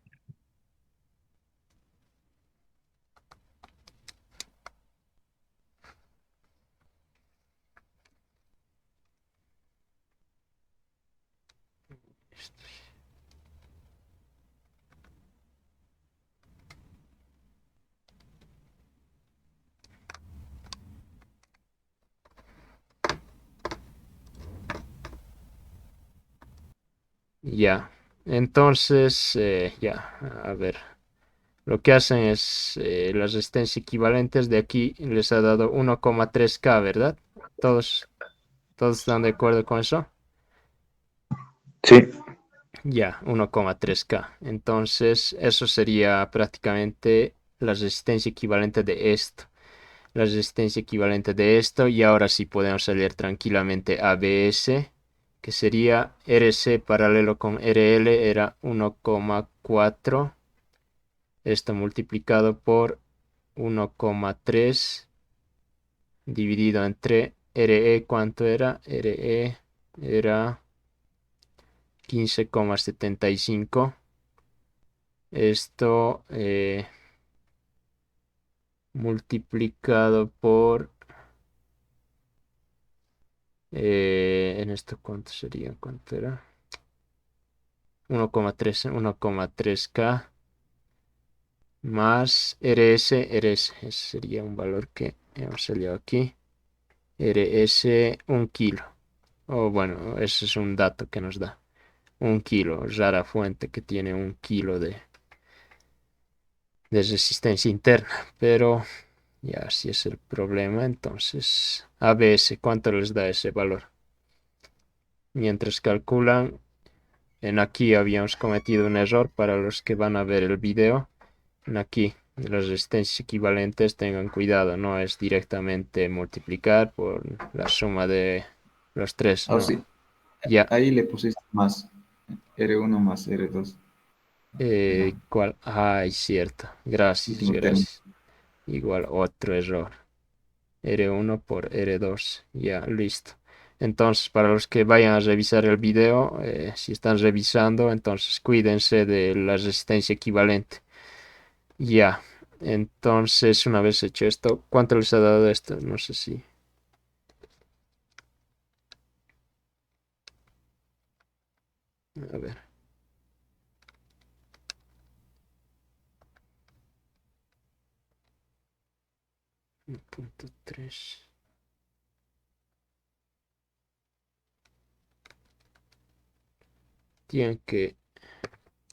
Ya. Entonces, ya, a ver. Lo que hacen es las resistencias equivalentes de aquí les ha dado 1,3K, ¿verdad? Todos están de acuerdo con eso. Sí, Ya, 1,3K. Entonces, eso sería prácticamente la resistencia equivalente de esto. La resistencia equivalente de esto. Y ahora sí podemos salir tranquilamente a ABS, que sería RC paralelo con RL, era 1,4. Esto multiplicado por 1,3 dividido entre RE, ¿cuánto era? RE era 15,75. Esto multiplicado por... en esto, ¿cuánto sería? ¿Cuánto era? 1,3K más RS, ese sería un valor que hemos salido aquí. RS 1 kilo. O bueno, ese es un dato que nos da. 1 kilo, rara fuente que tiene 1 kilo de resistencia interna. Pero ya si es el problema, entonces ABS, ¿cuánto les da ese valor? Mientras calculan, en aquí habíamos cometido un error para los que van a ver el video. En aquí, las resistencias equivalentes, tengan cuidado, no es directamente multiplicar por la suma de los tres, Ah, no. sí, Ya, ahí le pusiste más, R1 más R2, ¿cuál? Ay, cierto. Gracias, último término. gracias. Igual otro error. R1 por R2. Ya, listo. Entonces, para los que vayan a revisar el video, si están revisando, entonces cuídense de la resistencia equivalente. Ya. Entonces, una vez hecho esto, ¿cuánto les ha dado esto? No sé si. A ver. 1,3. Tienen que...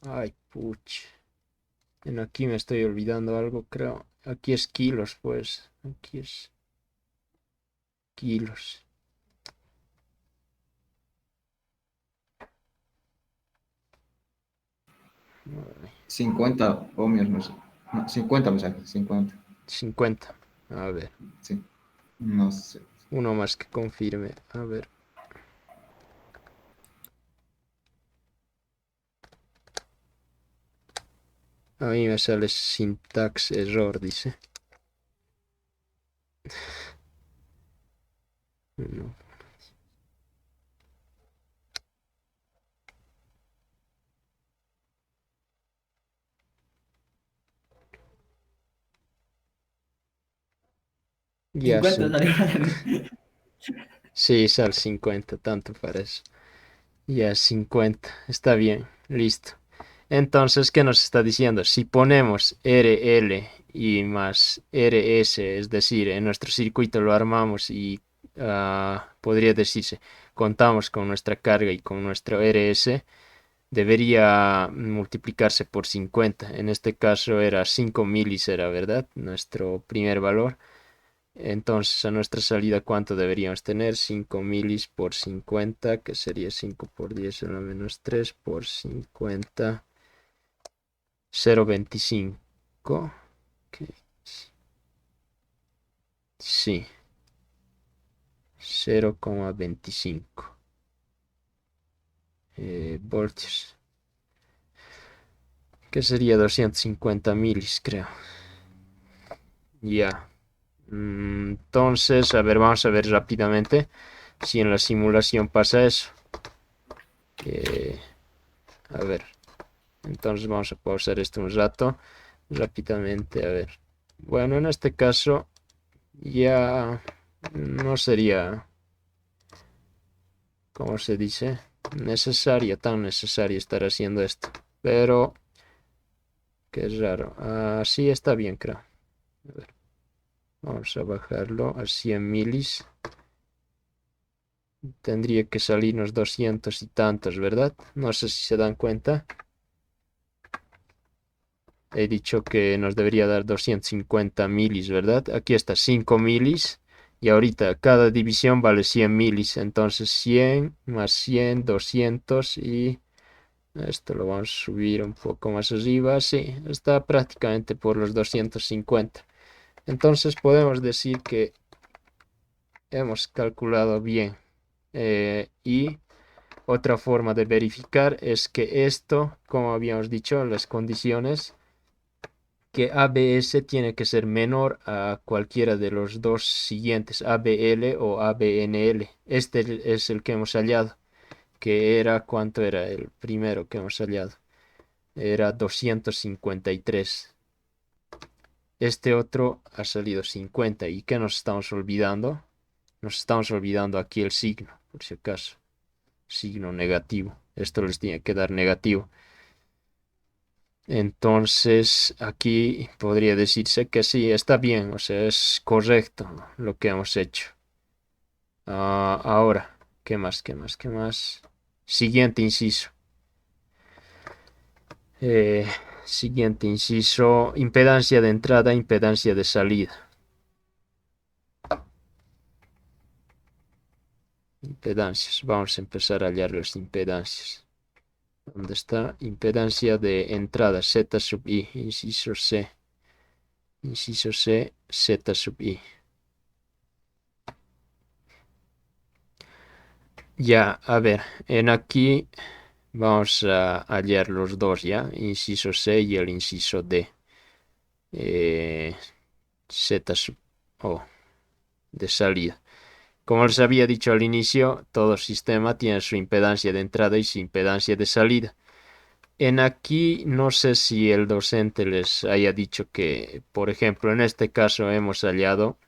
Ay, puch. En aquí me estoy olvidando algo, creo. Aquí es kilos, pues. Aquí es kilos. Ay, 50 ohmios, no sé. No, 50 me sale, 50. 50. A ver. Sí, no sé. Uno más que confirme. A ver. A mí me sale syntax error, dice. No. Ya 50 sí. salió para mí. Sí, sale 50, tanto para eso. Ya 50. Está bien. Listo. Entonces, ¿qué nos está diciendo? Si ponemos RL y más RS, es decir, en nuestro circuito lo armamos y podría decirse, contamos con nuestra carga y con nuestro RS, debería multiplicarse por 50. En este caso era 5 milis, era verdad, nuestro primer valor. Entonces, a nuestra salida, ¿cuánto deberíamos tener? 5 milis por 50, que sería 5 por 10 a la menos 3 por 50. 0,25. Ok, sí, 0,25 voltios. Que sería 250 milis, creo. Ya. Entonces, a ver, vamos a ver rápidamente si en la simulación pasa eso. A ver, entonces vamos a pausar esto un rato. Rápidamente, a ver. Bueno, en este caso ya no sería, ¿cómo se dice? Tan necesario estar haciendo esto. Pero, qué raro. Así está bien, creo. A ver, vamos a bajarlo a 100 milis. Tendría que salirnos 200 y tantos, ¿verdad? No sé si se dan cuenta. He dicho que nos debería dar 250 milis, ¿verdad? Aquí está 5 milis. Y ahorita cada división vale 100 milis. Entonces 100 más 100, 200 y... Esto lo vamos a subir un poco más arriba. Sí, está prácticamente por los 250. Entonces podemos decir que hemos calculado bien. Y otra forma de verificar es que esto, como habíamos dicho, las condiciones, que ABS tiene que ser menor a cualquiera de los dos siguientes, ABL o ABNL. Este es el que hemos hallado, que era, ¿cuánto era el primero que hemos hallado? Era 253. Este otro ha salido 50. ¿Y qué nos estamos olvidando? Nos estamos olvidando aquí el signo, por si acaso. Signo negativo. Esto les tiene que dar negativo. Entonces, aquí podría decirse que sí, está bien, o sea, es correcto lo que hemos hecho. Ahora, ¿qué más? ¿Qué más? ¿Qué más? Siguiente inciso. Eh, Siguiente inciso, impedancia de entrada, impedancia de salida. Impedancias, vamos a empezar a hallar las impedancias. ¿Dónde está? Impedancia de entrada, Z sub I, inciso C. Inciso C, Z sub I. Ya, a ver, en aquí vamos a hallar los dos, ¿ya? Inciso C y el inciso D. Z sub O, de salida. Como les había dicho al inicio, todo sistema tiene su impedancia de entrada y su impedancia de salida. En aquí no sé si el docente les haya dicho que, por ejemplo, en este caso hemos hallado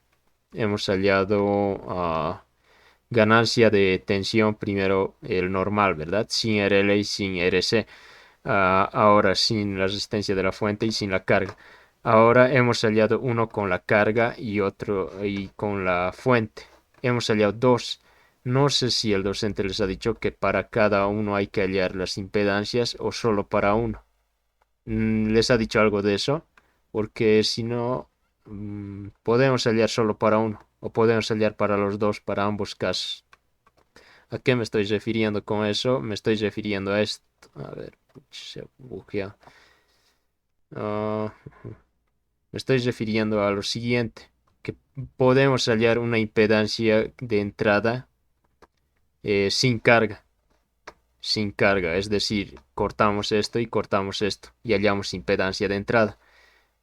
ganancia de tensión primero el normal, ¿verdad? Sin RL y sin RC. Ahora sin la resistencia de la fuente y sin la carga. Ahora hemos hallado uno con la carga y otro y con la fuente. Hemos hallado dos. No sé si el docente les ha dicho que para cada uno hay que hallar las impedancias o solo para uno. ¿Les ha dicho algo de eso? Porque si no, podemos hallar solo para uno o podemos hallar para los dos, para ambos casos. ¿A qué me estoy refiriendo con eso? Me estoy refiriendo a esto. A ver, se buguea. Ah, Me estoy refiriendo a lo siguiente, que podemos hallar una impedancia de entrada sin carga. Sin carga, es decir, cortamos esto y cortamos esto y hallamos impedancia de entrada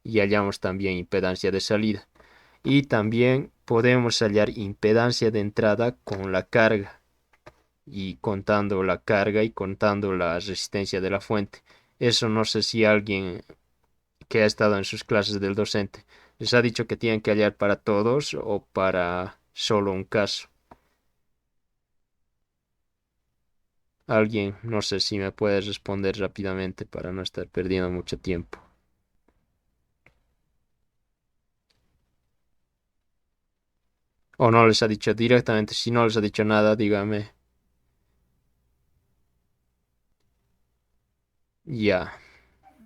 y hallamos también impedancia de salida. Y también podemos hallar impedancia de entrada con la carga y contando la carga y contando la resistencia de la fuente. Eso no sé si alguien que ha estado en sus clases del docente les ha dicho que tienen que hallar para todos o para solo un caso. Alguien, no sé si me puede responder rápidamente para no estar perdiendo mucho tiempo. O no les ha dicho directamente, si no les ha dicho nada, dígame. Ya,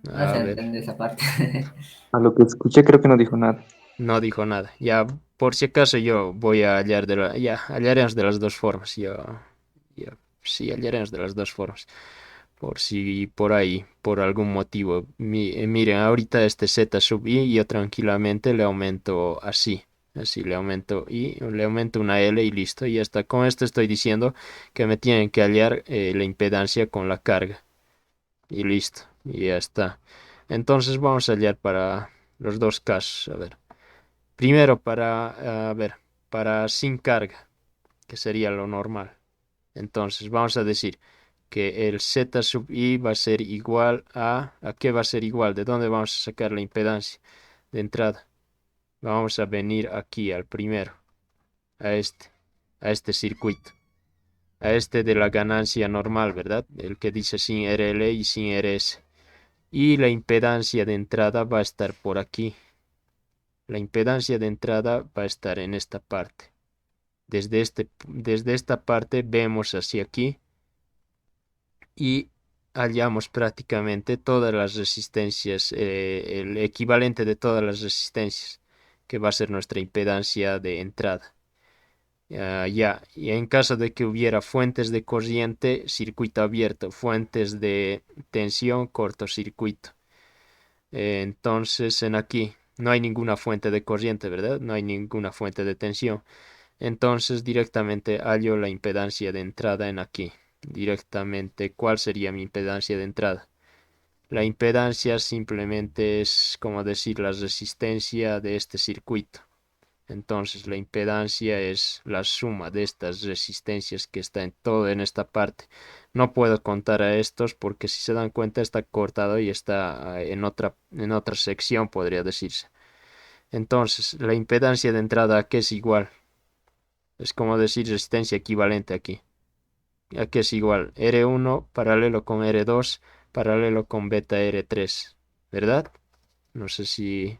No a se ver, entiende esa parte. A lo que escuché creo que no dijo nada. no dijo nada. Ya, por si acaso yo voy a hallar ya, hallaremos de las dos formas. Sí, hallaremos de las dos formas. Por si por ahí, por algún motivo. Miren, ahorita este Z sub I, yo tranquilamente le aumento así. Así le aumento I, le aumento una L y listo. Y ya está. Con esto estoy diciendo que me tienen que hallar la impedancia con la carga. Y listo. Y ya está. Entonces vamos a hallar para los dos casos. A ver. Primero para, a ver, para sin carga, que sería lo normal. Entonces vamos a decir que el Z sub I va a ser igual ¿a qué va a ser igual? ¿De dónde vamos a sacar la impedancia de entrada? Vamos a venir aquí al primero, a este circuito, a este de la ganancia normal, ¿verdad? El que dice sin RL y sin RS. Y la impedancia de entrada va a estar por aquí. La impedancia de entrada va a estar en esta parte. Desde esta parte vemos hacia aquí y hallamos prácticamente todas las resistencias, el equivalente de todas las resistencias, que va a ser nuestra impedancia de entrada. Ya, y en caso de que hubiera fuentes de corriente, circuito abierto, fuentes de tensión, cortocircuito. Entonces, en aquí no hay ninguna fuente de corriente, ¿verdad? No hay ninguna fuente de tensión. Entonces, directamente hallo la impedancia de entrada en aquí. Directamente, ¿cuál sería mi impedancia de entrada? La impedancia simplemente es, como decir, la resistencia de este circuito. Entonces, la impedancia es la suma de estas resistencias que está en todo en esta parte. No puedo contar a estos porque si se dan cuenta está cortado y está en otra sección, podría decirse. Entonces, la impedancia de entrada, ¿a qué es igual? Es como decir resistencia equivalente aquí. ¿A qué es igual? R1 paralelo con R2 paralelo con beta R3, ¿verdad? No sé si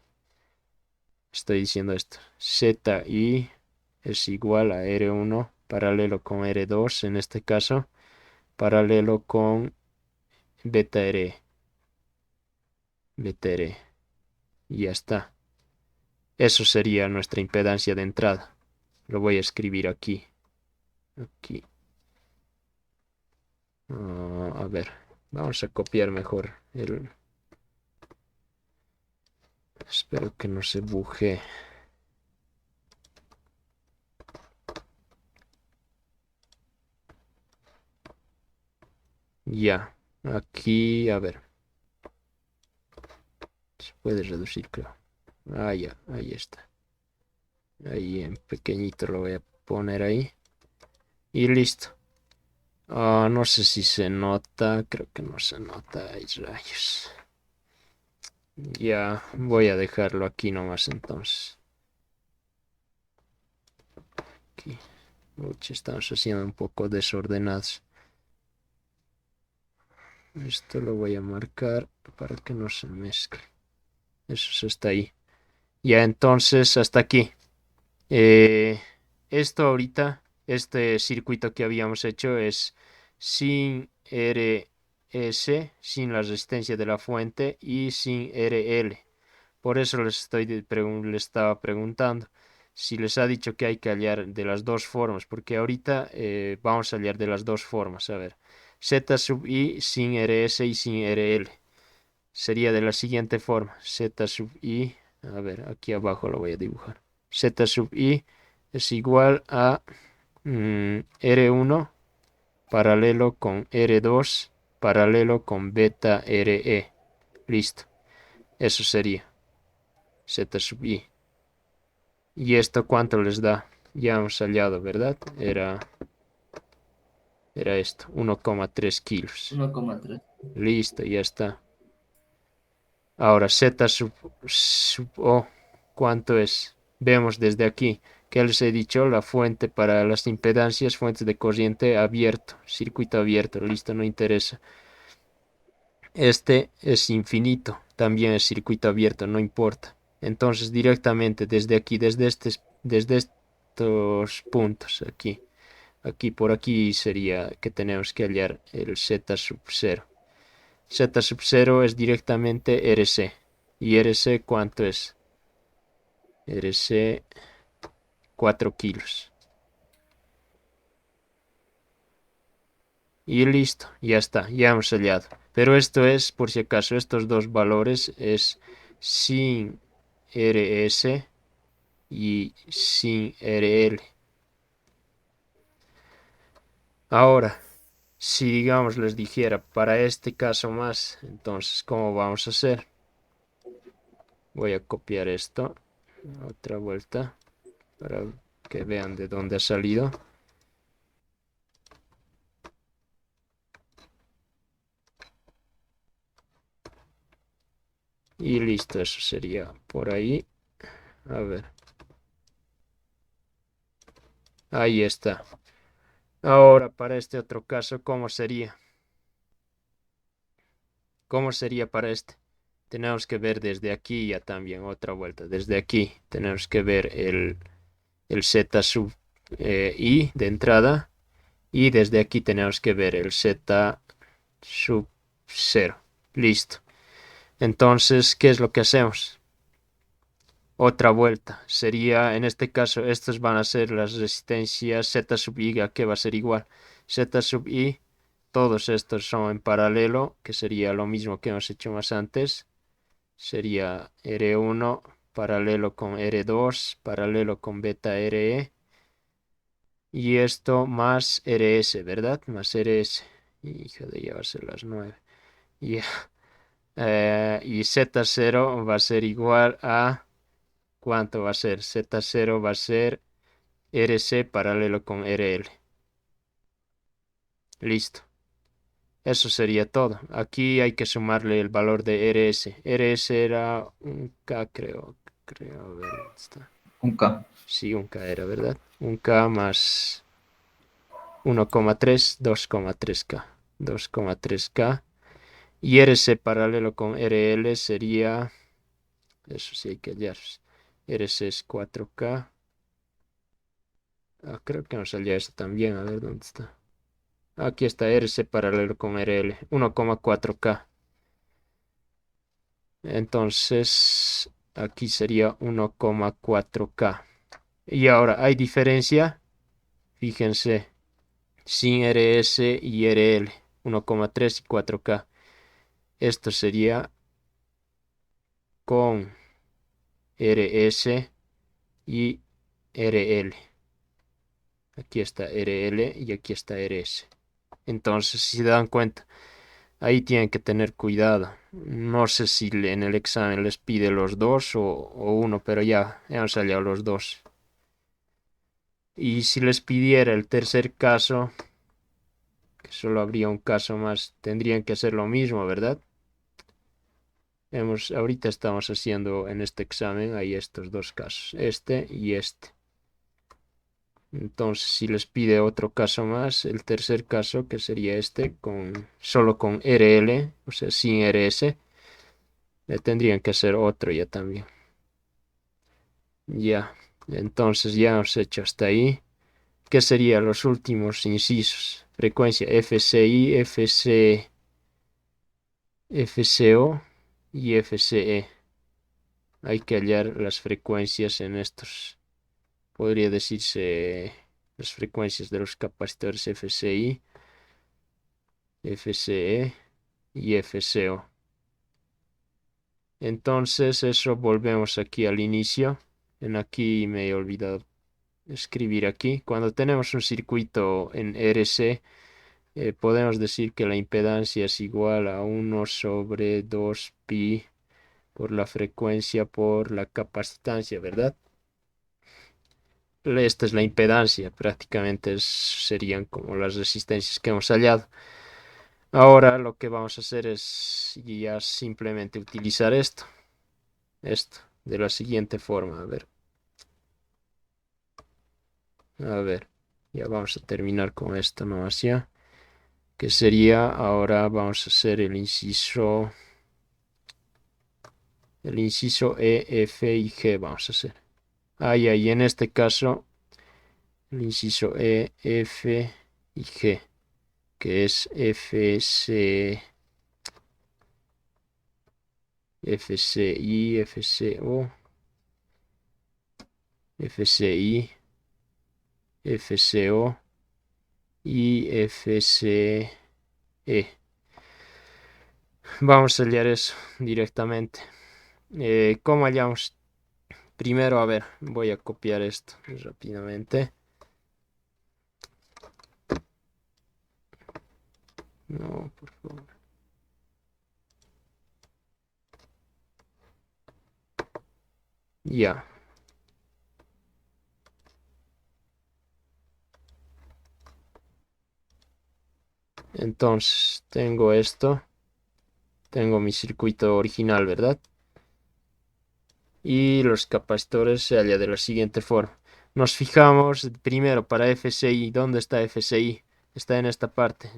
estoy diciendo esto. ZI es igual a R1 paralelo con R2, en este caso, paralelo con beta R. Beta R. Y ya está. Eso sería nuestra impedancia de entrada. Lo voy a escribir aquí. Aquí. A ver, vamos a copiar mejor el... Espero que no se buje. Ya, aquí, a ver. Se puede reducir, creo. Ah, ya, ahí está. Ahí en pequeñito lo voy a poner ahí. Y listo. No sé si se nota, creo que no se nota. Ay, rayos. Ya, voy a dejarlo aquí nomás entonces. Aquí. Uch, estamos haciendo un poco desordenados. Esto lo voy a marcar para que no se mezcle. Eso está ahí. Ya, entonces, hasta aquí. Esto ahorita, este circuito que habíamos hecho es sin RS, sin la resistencia de la fuente y sin RL. Por eso les estaba preguntando si les ha dicho que hay que hallar de las dos formas, porque ahorita vamos a hallar de las dos formas. A ver, Z sub I sin RS y sin RL. Sería de la siguiente forma. Z sub I, a ver, aquí abajo lo voy a dibujar. Z sub I es igual a R1 paralelo con R2 paralelo con beta RE. Listo. Eso sería Z sub I. ¿Y esto cuánto les da? Ya hemos hallado, ¿verdad? Era esto, 1,3 kilos. 1,3. Listo, ya está. Ahora Z sub O, ¿cuánto es? Vemos desde aquí que les he dicho la fuente para las impedancias, fuente de corriente abierto, circuito abierto, listo, no interesa. Este es infinito, también es circuito abierto, no importa. Entonces directamente desde aquí, desde estos puntos aquí, aquí por aquí sería que tenemos que hallar el Z sub 0. Z sub 0 es directamente RC. ¿Y RC cuánto es? RC 4 kilos. Y listo, ya está, ya hemos hallado. Pero esto es, por si acaso, estos dos valores es sin RS y sin RL. Ahora, si digamos les dijera para este caso más, entonces, ¿cómo vamos a hacer? Voy a copiar esto, otra vuelta, para que vean de dónde ha salido. Y listo, eso sería por ahí. A ver. Ahí está. Ahora, para este otro caso, ¿cómo sería? ¿Cómo sería para este? Tenemos que ver desde aquí ya también otra vuelta. Desde aquí tenemos que ver el Z sub I de entrada. Y desde aquí tenemos que ver el Z sub 0. Listo. Entonces, ¿qué es lo que hacemos? Otra vuelta. Sería, en este caso, estas van a ser las resistencias Z sub I, que va a ser igual. Z sub I, todos estos son en paralelo, que sería lo mismo que hemos hecho más antes. Sería R1 paralelo con R2, paralelo con beta RE. Y esto más RS, ¿verdad? Más RS. Hijo de ya va a ser las 9. Y, y Z0 va a ser igual a... ¿Cuánto va a ser? Z0 va a ser RC paralelo con RL. Listo. Eso sería todo. Aquí hay que sumarle el valor de RS. RS era un K, creo. creo. A ver, ¿dónde está? Un K. Sí, un K era, ¿verdad? Un K más 1,3, 2,3K. 2,3K. Y RC paralelo con RL sería... Eso sí hay que hallar. RC es 4K. Creo que nos salió eso también. A ver, ¿dónde está? Aquí está RC paralelo con RL. 1,4K. Entonces, aquí sería 1,4K. Y ahora, ¿hay diferencia? Fíjense, sin RS y RL. 1,3 y 4K. Esto sería con RS y RL. Aquí está RL y aquí está RS. Entonces, si se dan cuenta, ahí tienen que tener cuidado. No sé si en el examen les pide los dos o uno, pero ya han salido los dos. Y si les pidiera el tercer caso, que solo habría un caso más, tendrían que hacer lo mismo, ¿verdad? Ahorita estamos haciendo en este examen, hay estos dos casos, este y este. Entonces, si les pide otro caso más, el tercer caso, que sería este, solo con RL, o sea, sin RS, le tendrían que hacer otro ya también. Ya, entonces ya hemos hecho hasta ahí. ¿Qué serían los últimos incisos? Frecuencia FCI, FCO y FCE. Hay que hallar las frecuencias en estos. Podría decirse las frecuencias de los capacitores FCI, FCE y FCO. Entonces eso volvemos aquí al inicio. Aquí me he olvidado escribir aquí. Cuando tenemos un circuito en RC, podemos decir que la impedancia es igual a 1 sobre 2pi por la frecuencia por la capacitancia, ¿verdad? Esta es la impedancia, prácticamente serían como las resistencias que hemos hallado. Ahora lo que vamos a hacer es ya simplemente utilizar esto, de la siguiente forma. A ver, ya vamos a terminar con esto, ¿no? Así, que sería, ahora vamos a hacer el inciso E, F y G, vamos a hacer. Ahí, en este caso, el inciso E, F y G, que es FC, FCI, FCO, FCI, FCO y FCE. Vamos a hallar eso directamente. ¿Cómo hallamos? Primero, a ver, voy a copiar esto rápidamente. No, por favor. Ya. Entonces, tengo esto. Tengo mi circuito original, ¿verdad? Y los capacitores se halla de la siguiente forma. Nos fijamos primero para FCI. ¿Dónde está FCI? Está en esta parte.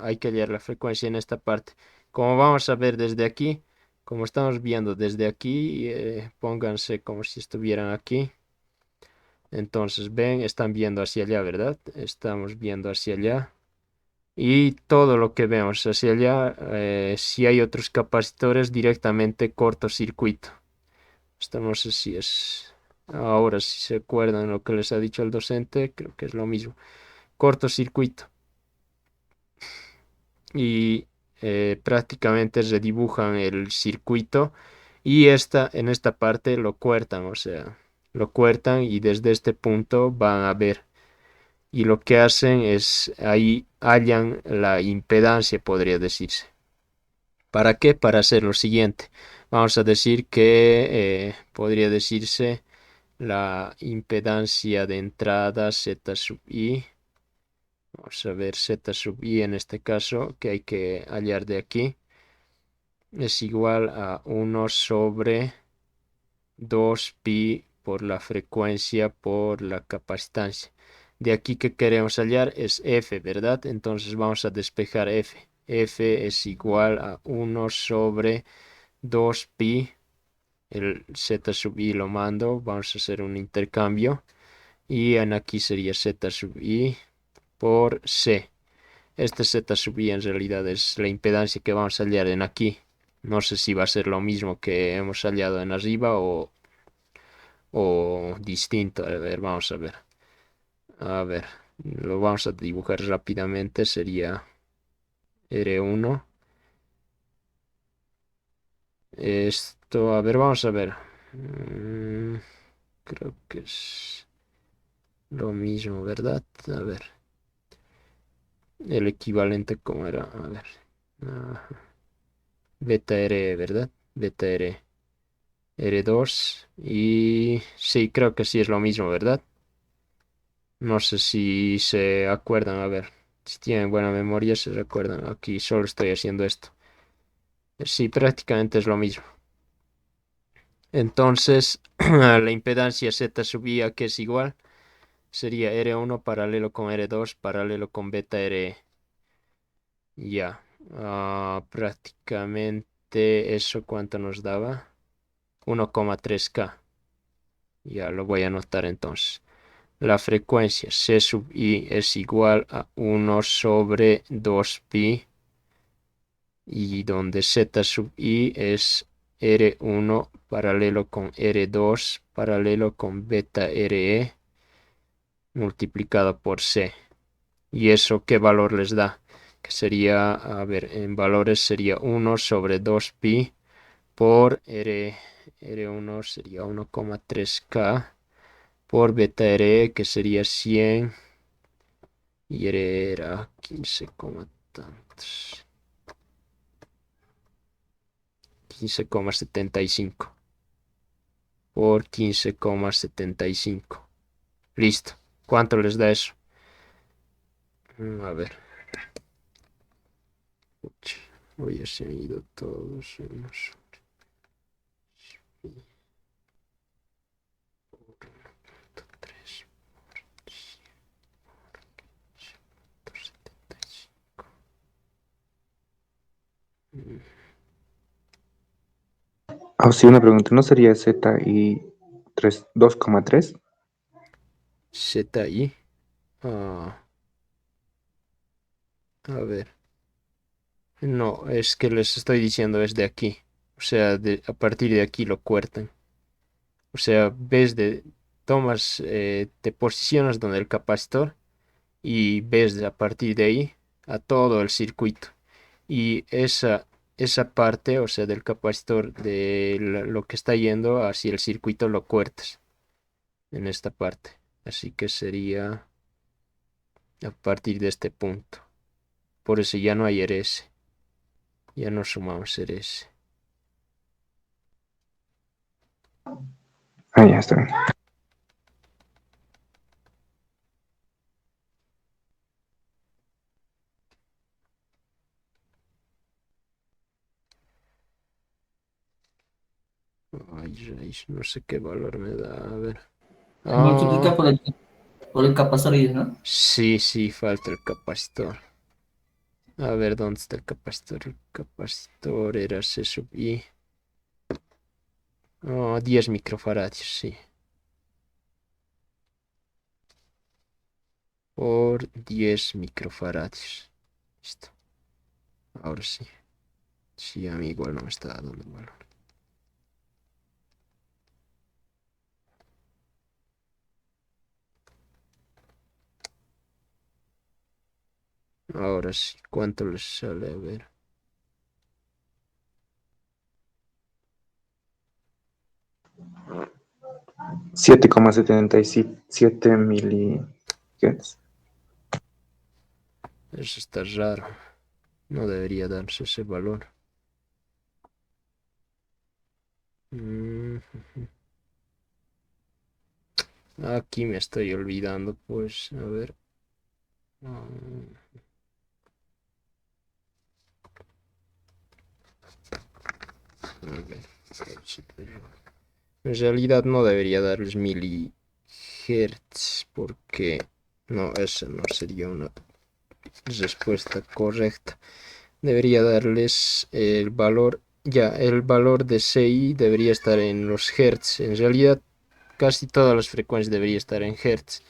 Hay que hallar la frecuencia en esta parte. Como vamos a ver desde aquí, como estamos viendo desde aquí, pónganse como si estuvieran aquí. Entonces, ven, están viendo hacia allá, ¿verdad? Estamos viendo hacia allá. Y todo lo que vemos hacia allá, si hay otros capacitores, directamente cortocircuito. Esto no sé si es... Ahora, si se acuerdan lo que les ha dicho el docente, creo que es lo mismo. Cortocircuito. Y prácticamente redibujan el circuito y en esta parte lo cortan, o sea, lo cortan y desde este punto van a ver. Y lo que hacen es, ahí hallan la impedancia, podría decirse. ¿Para qué? Para hacer lo siguiente. Vamos a decir que podría decirse la impedancia de entrada Z sub I. Vamos a ver Z sub I en este caso, que hay que hallar de aquí. Es igual a 1 sobre 2pi por la frecuencia por la capacitancia. De aquí que queremos hallar es f, ¿verdad? Entonces vamos a despejar f. F es igual a 1 sobre 2pi. El z sub i lo mando. Vamos a hacer un intercambio. Y en aquí sería z sub i por c. Este z sub i en realidad es la impedancia que vamos a hallar en aquí. No sé si va a ser lo mismo que hemos hallado en arriba o distinto. A ver, vamos a ver. A ver, lo vamos a dibujar rápidamente. Sería R1. Esto, a ver, vamos a ver. Creo que es lo mismo, ¿verdad? A ver. El equivalente, ¿cómo era? A ver. Ah, beta R, ¿verdad? Beta R. R2. Y sí, creo que sí es lo mismo, ¿verdad? No sé si se acuerdan, a ver. Si tienen buena memoria, se recuerdan. Aquí solo estoy haciendo esto. Sí, prácticamente es lo mismo. Entonces, la impedancia Z sub i, que es igual, sería R1 paralelo con R2 paralelo con beta RE. Ya, prácticamente eso cuánto nos daba. 1,3K. Ya lo voy a anotar entonces. La frecuencia C sub i es igual a 1 sobre 2pi. Y donde Z sub i es R1 paralelo con R2 paralelo con beta RE multiplicado por C. ¿Y eso qué valor les da? Que sería, a ver, en valores sería 1 sobre 2pi por R1 sería 1,3K por beta RE que sería 100 y R era 15, tantos. 15,75 por 15,75. Listo. ¿Cuánto les da eso? A ver. Uch, hoy ya se han ido todos. Ah, sí, una pregunta. ¿No sería Z y 2,3? ZI. A ver. No, es que les estoy diciendo es de aquí. O sea, a partir de aquí lo cuertan. O sea, tomas, te posicionas donde el capacitor y ves a partir de ahí a todo el circuito. Y esa parte, o sea, del capacitor de lo que está yendo hacia el circuito lo cortas en esta parte. Así que sería a partir de este punto. Por eso ya no hay RS. Ya no sumamos RS. Ah, ya está bien. Ay, no sé qué valor me da. A ver. Multiplica por el capacitor, ¿no? Sí, sí, falta el capacitor. A ver, ¿dónde está el capacitor? El capacitor era C sub I. 10 microfaradios, sí. Por 10 microfaradios. Listo. Ahora sí. Sí, a mí igual no me está dando valor. Ahora sí. ¿Cuánto les sale? A ver. 7,77 milihertz. Eso está raro. No debería darse ese valor. Mm, Aquí me estoy olvidando, pues. A ver. A ver. En realidad no debería darles milihertz porque no, esa no sería una respuesta correcta. Debería darles el valor, ya, el valor de CI debería estar en los hertz. En realidad casi todas las frecuencias debería estar en hertz.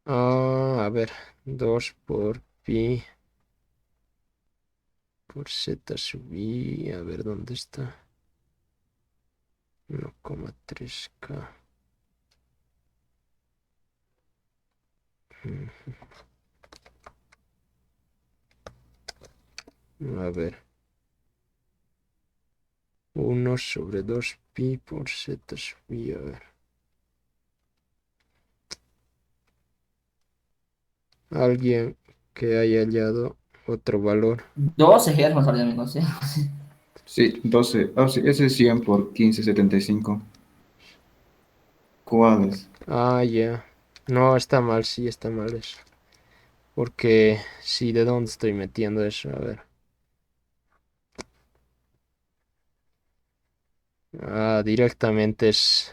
A ver, 2 por pi por z sub i, a ver dónde está. 1,3K. A ver. 1/2 pi por z sub i, a ver. Alguien que haya hallado otro valor. 12 Hz más o no sé. Sí, 12. Ah, sí, ese es 100 por 15,75. ¿Cuáles? Ya. No, está mal, sí, está mal eso. Porque, sí, ¿de dónde estoy metiendo eso? A ver. Directamente es...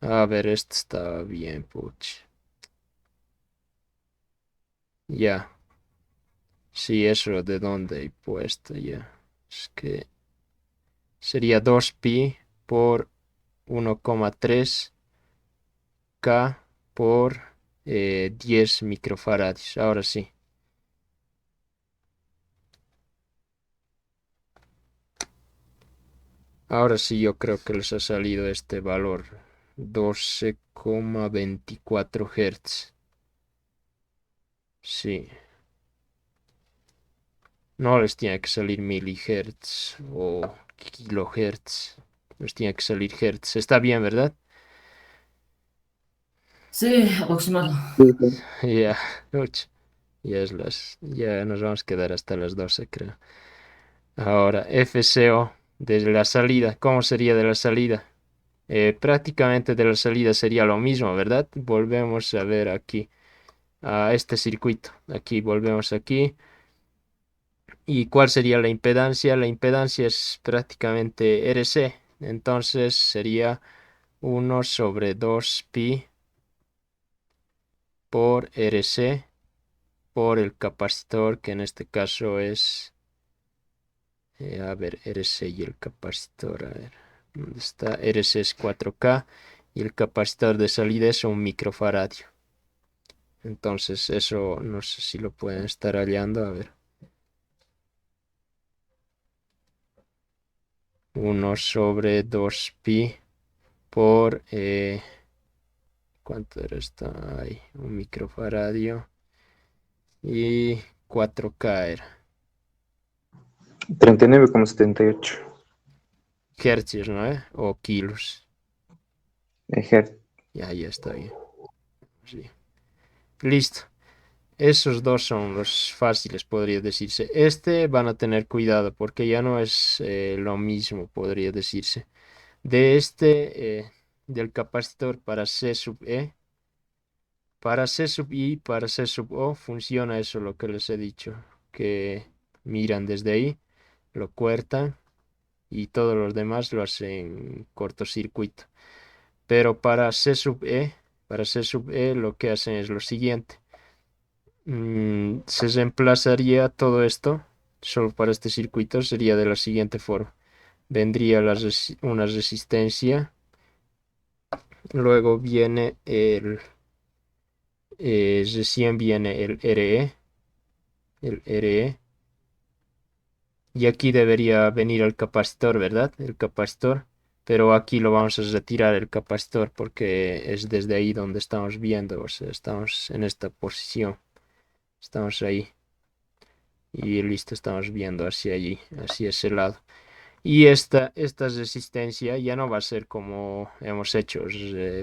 A ver, esto está bien, puch. Ya. Sí, eso de dónde he puesto ya. Es que sería 2pi por 1,3K por 10 microfarads. Ahora sí. Ahora sí yo creo que les ha salido este valor. 12,24 Hz. Sí. No les tiene que salir milihertz o kilohertz. Les tiene que salir hertz. Está bien, ¿verdad? Sí, aproximado. Ya. Uch, ya nos vamos a quedar hasta las 12, creo. Ahora, FCO de la salida. ¿Cómo sería de la salida? Prácticamente de la salida sería lo mismo, ¿verdad? Volvemos a ver aquí a este circuito. Aquí volvemos aquí. ¿Y cuál sería la impedancia? La impedancia es prácticamente RC. Entonces sería 1/2pi por RC por el capacitor, que en este caso es... a ver, RC y el capacitor. A ver, ¿dónde está? RC es 4K y el capacitor de salida es 1 microfaradio. Entonces eso no sé si lo pueden estar hallando. A ver. 1/2pi por... ¿cuánto era esto? Ay, 1 microfaradio. Y 4K era. 39,78 Hercios, ¿no? O kilos. Hz. Ya está bien. Sí. Listo. Esos dos son los fáciles, podría decirse. Este van a tener cuidado porque ya no es lo mismo, podría decirse. De del capacitor para C sub E, para C sub I, para C sub O, funciona eso lo que les he dicho. Que miran desde ahí, lo cortan y todos los demás lo hacen cortocircuito. Pero para C sub E lo que hacen es lo siguiente. Se reemplazaría todo esto, solo para este circuito, sería de la siguiente forma. Vendría una resistencia, luego viene recién viene el RE, y aquí debería venir el capacitor, ¿verdad? El capacitor, pero aquí lo vamos a retirar el capacitor porque es desde ahí donde estamos viendo, o sea, estamos en esta posición, estamos ahí. Y listo, estamos viendo hacia allí, hacia ese lado. Y esta resistencia ya no va a ser como hemos hecho,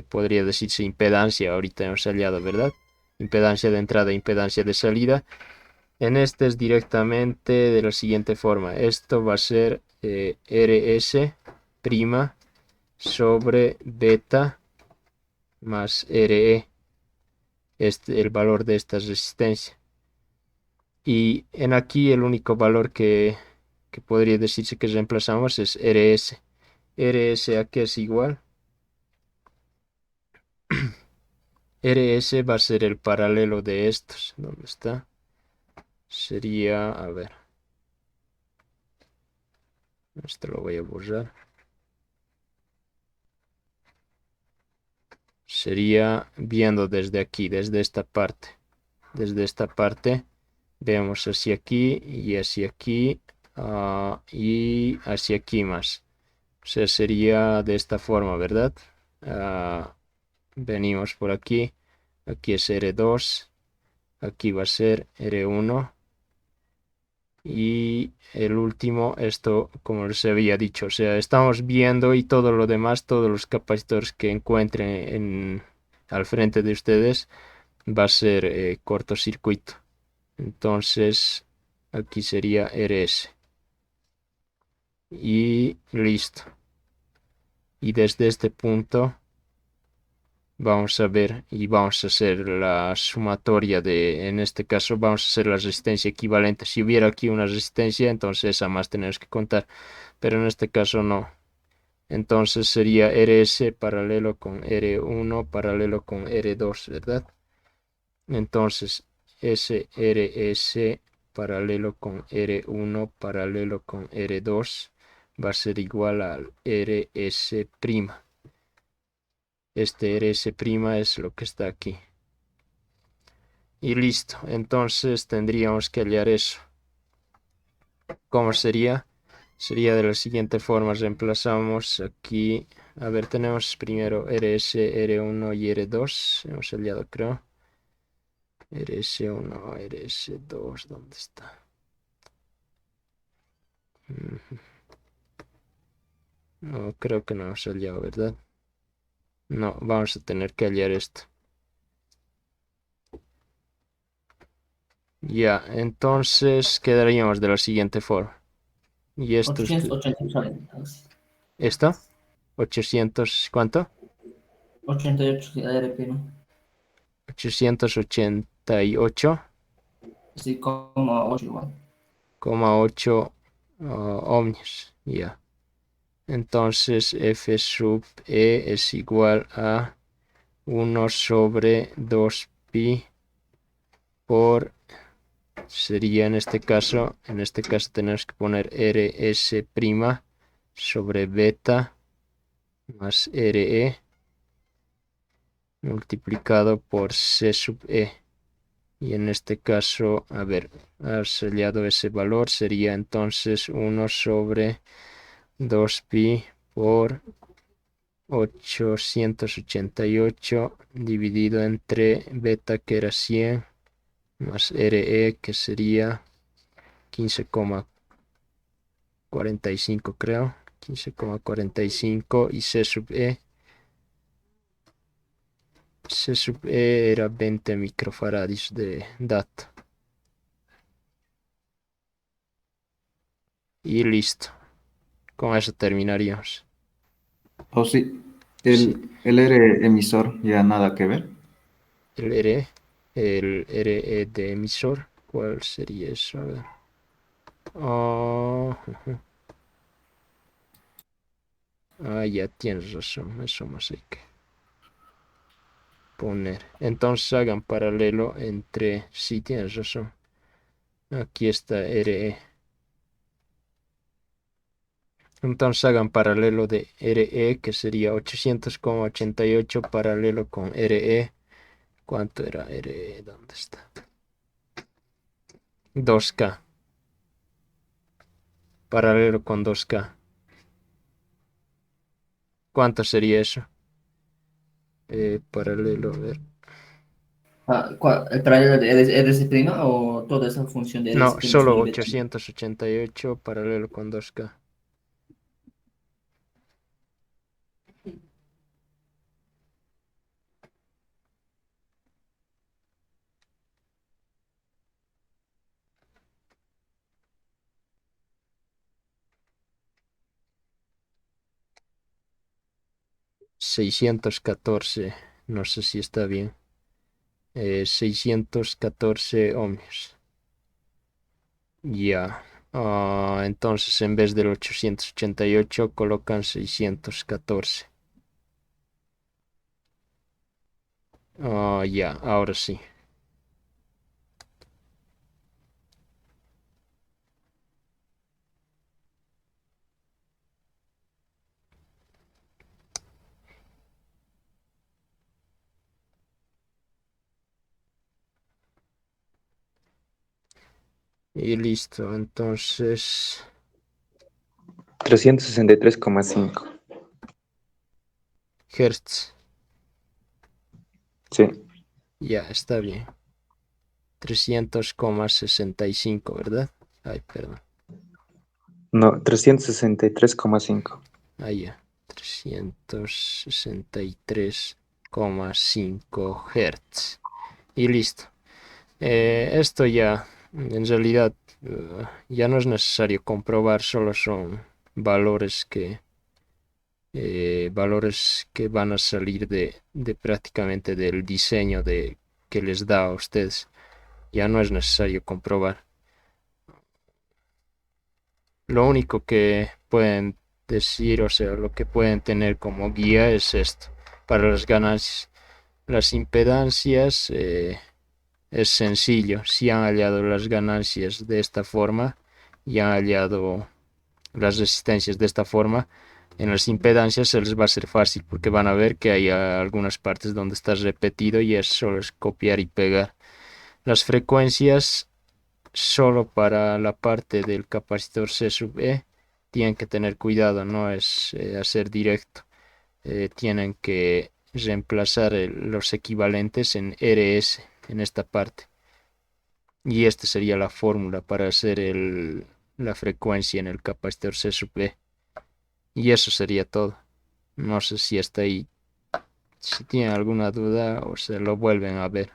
podría decirse impedancia, ahorita hemos hallado, ¿verdad? Impedancia de entrada, impedancia de salida. En este es directamente de la siguiente forma. Esto va a ser RS prima sobre beta más RE, el valor de esta resistencia. Y aquí el único valor que podría decirse que reemplazamos es RS. RS aquí es igual. RS va a ser el paralelo de estos. ¿Dónde está? Sería, a ver. Esto lo voy a borrar. Sería viendo desde aquí, desde esta parte. Desde esta parte vemos hacia aquí y hacia aquí y hacia aquí más. O sea, sería de esta forma, ¿verdad? Venimos por aquí. Aquí es R2. Aquí va a ser R1. Y el último, esto como les había dicho, o sea, estamos viendo y todo lo demás, todos los capacitores que encuentren al frente de ustedes, va a ser cortocircuito. Entonces, aquí sería RS. Y listo. Y desde este punto vamos a ver y vamos a hacer la sumatoria de, en este caso vamos a hacer la resistencia equivalente. Si hubiera aquí una resistencia, entonces esa más tenemos que contar, pero en este caso no. Entonces sería RS paralelo con R1 paralelo con R2, ¿verdad? Entonces SRS paralelo con R1 paralelo con R2 va a ser igual al RS'. Este RS' es lo que está aquí. Y listo. Entonces tendríamos que hallar eso. ¿Cómo sería? Sería de la siguiente forma. Reemplazamos aquí. A ver, tenemos primero RS, R1 y R2. Hemos hallado, creo. RS1, RS2. ¿Dónde está? No, creo que no hemos hallado, ¿verdad? No, vamos a tener que hallar esto. Ya, entonces quedaríamos de la siguiente forma. Y esto es... 888, ¿Esto? 800, ¿cuánto? 88 ARP, 888,8 así como 8 igual. ohmios. Ya. Entonces F sub E es igual a 1 sobre 2pi por, sería en este caso tenemos que poner RS' sobre beta más RE multiplicado por C sub E. Y en este caso, a ver, ha sellado ese valor, sería entonces 1 sobre 2pi por 888 dividido entre beta que era 100 más RE que sería 15,45 creo, 15,45 y C sub E era 20 microfarads de data. Y listo. Con eso terminaríamos. O sí, Sí, el R emisor ya nada que ver. el RE de emisor. ¿Cuál sería eso? A ver. Ya tienes razón. Eso más hay que poner. Entonces hagan paralelo entre... Sí, tienes razón. Aquí está RE. Entonces hagan paralelo de RE, que sería 800,88 paralelo con RE. ¿Cuánto era RE? ¿Dónde está? 2K. Paralelo con 2K. ¿Cuánto sería eso? Paralelo, a ver. ¿El paralelo de RS' o toda esa función de No, RS' solo sobre beta? 888 paralelo con 2K. $614. No sé si está bien. 614 ohmios. Ya. Entonces en vez del 888 colocan 614. Ya, ahora sí. Y listo, entonces 363,5. Hertz. Sí. Ya, está bien. 300,65, ¿verdad? Ay, perdón. No, 363,5. Ya. 363,5 Hertz. Y listo. Esto ya, en realidad, ya no es necesario comprobar, solo son valores que van a salir de prácticamente del diseño que les da a ustedes. Ya no es necesario comprobar. Lo único que pueden decir, o sea, lo que pueden tener como guía es esto. Para las ganancias, las impedancias, es sencillo. Si han hallado las ganancias de esta forma y han hallado las resistencias de esta forma, en las impedancias se les va a ser fácil porque van a ver que hay algunas partes donde está repetido y es solo es copiar y pegar. Las frecuencias, solo para la parte del capacitor C sub E, tienen que tener cuidado, no es hacer directo. Tienen que reemplazar los equivalentes en RS en esta parte. Y esta sería la fórmula para hacer la frecuencia en el capacitor C sub E. Y eso sería todo. No sé si está ahí. Si tienen alguna duda o se lo vuelven a ver.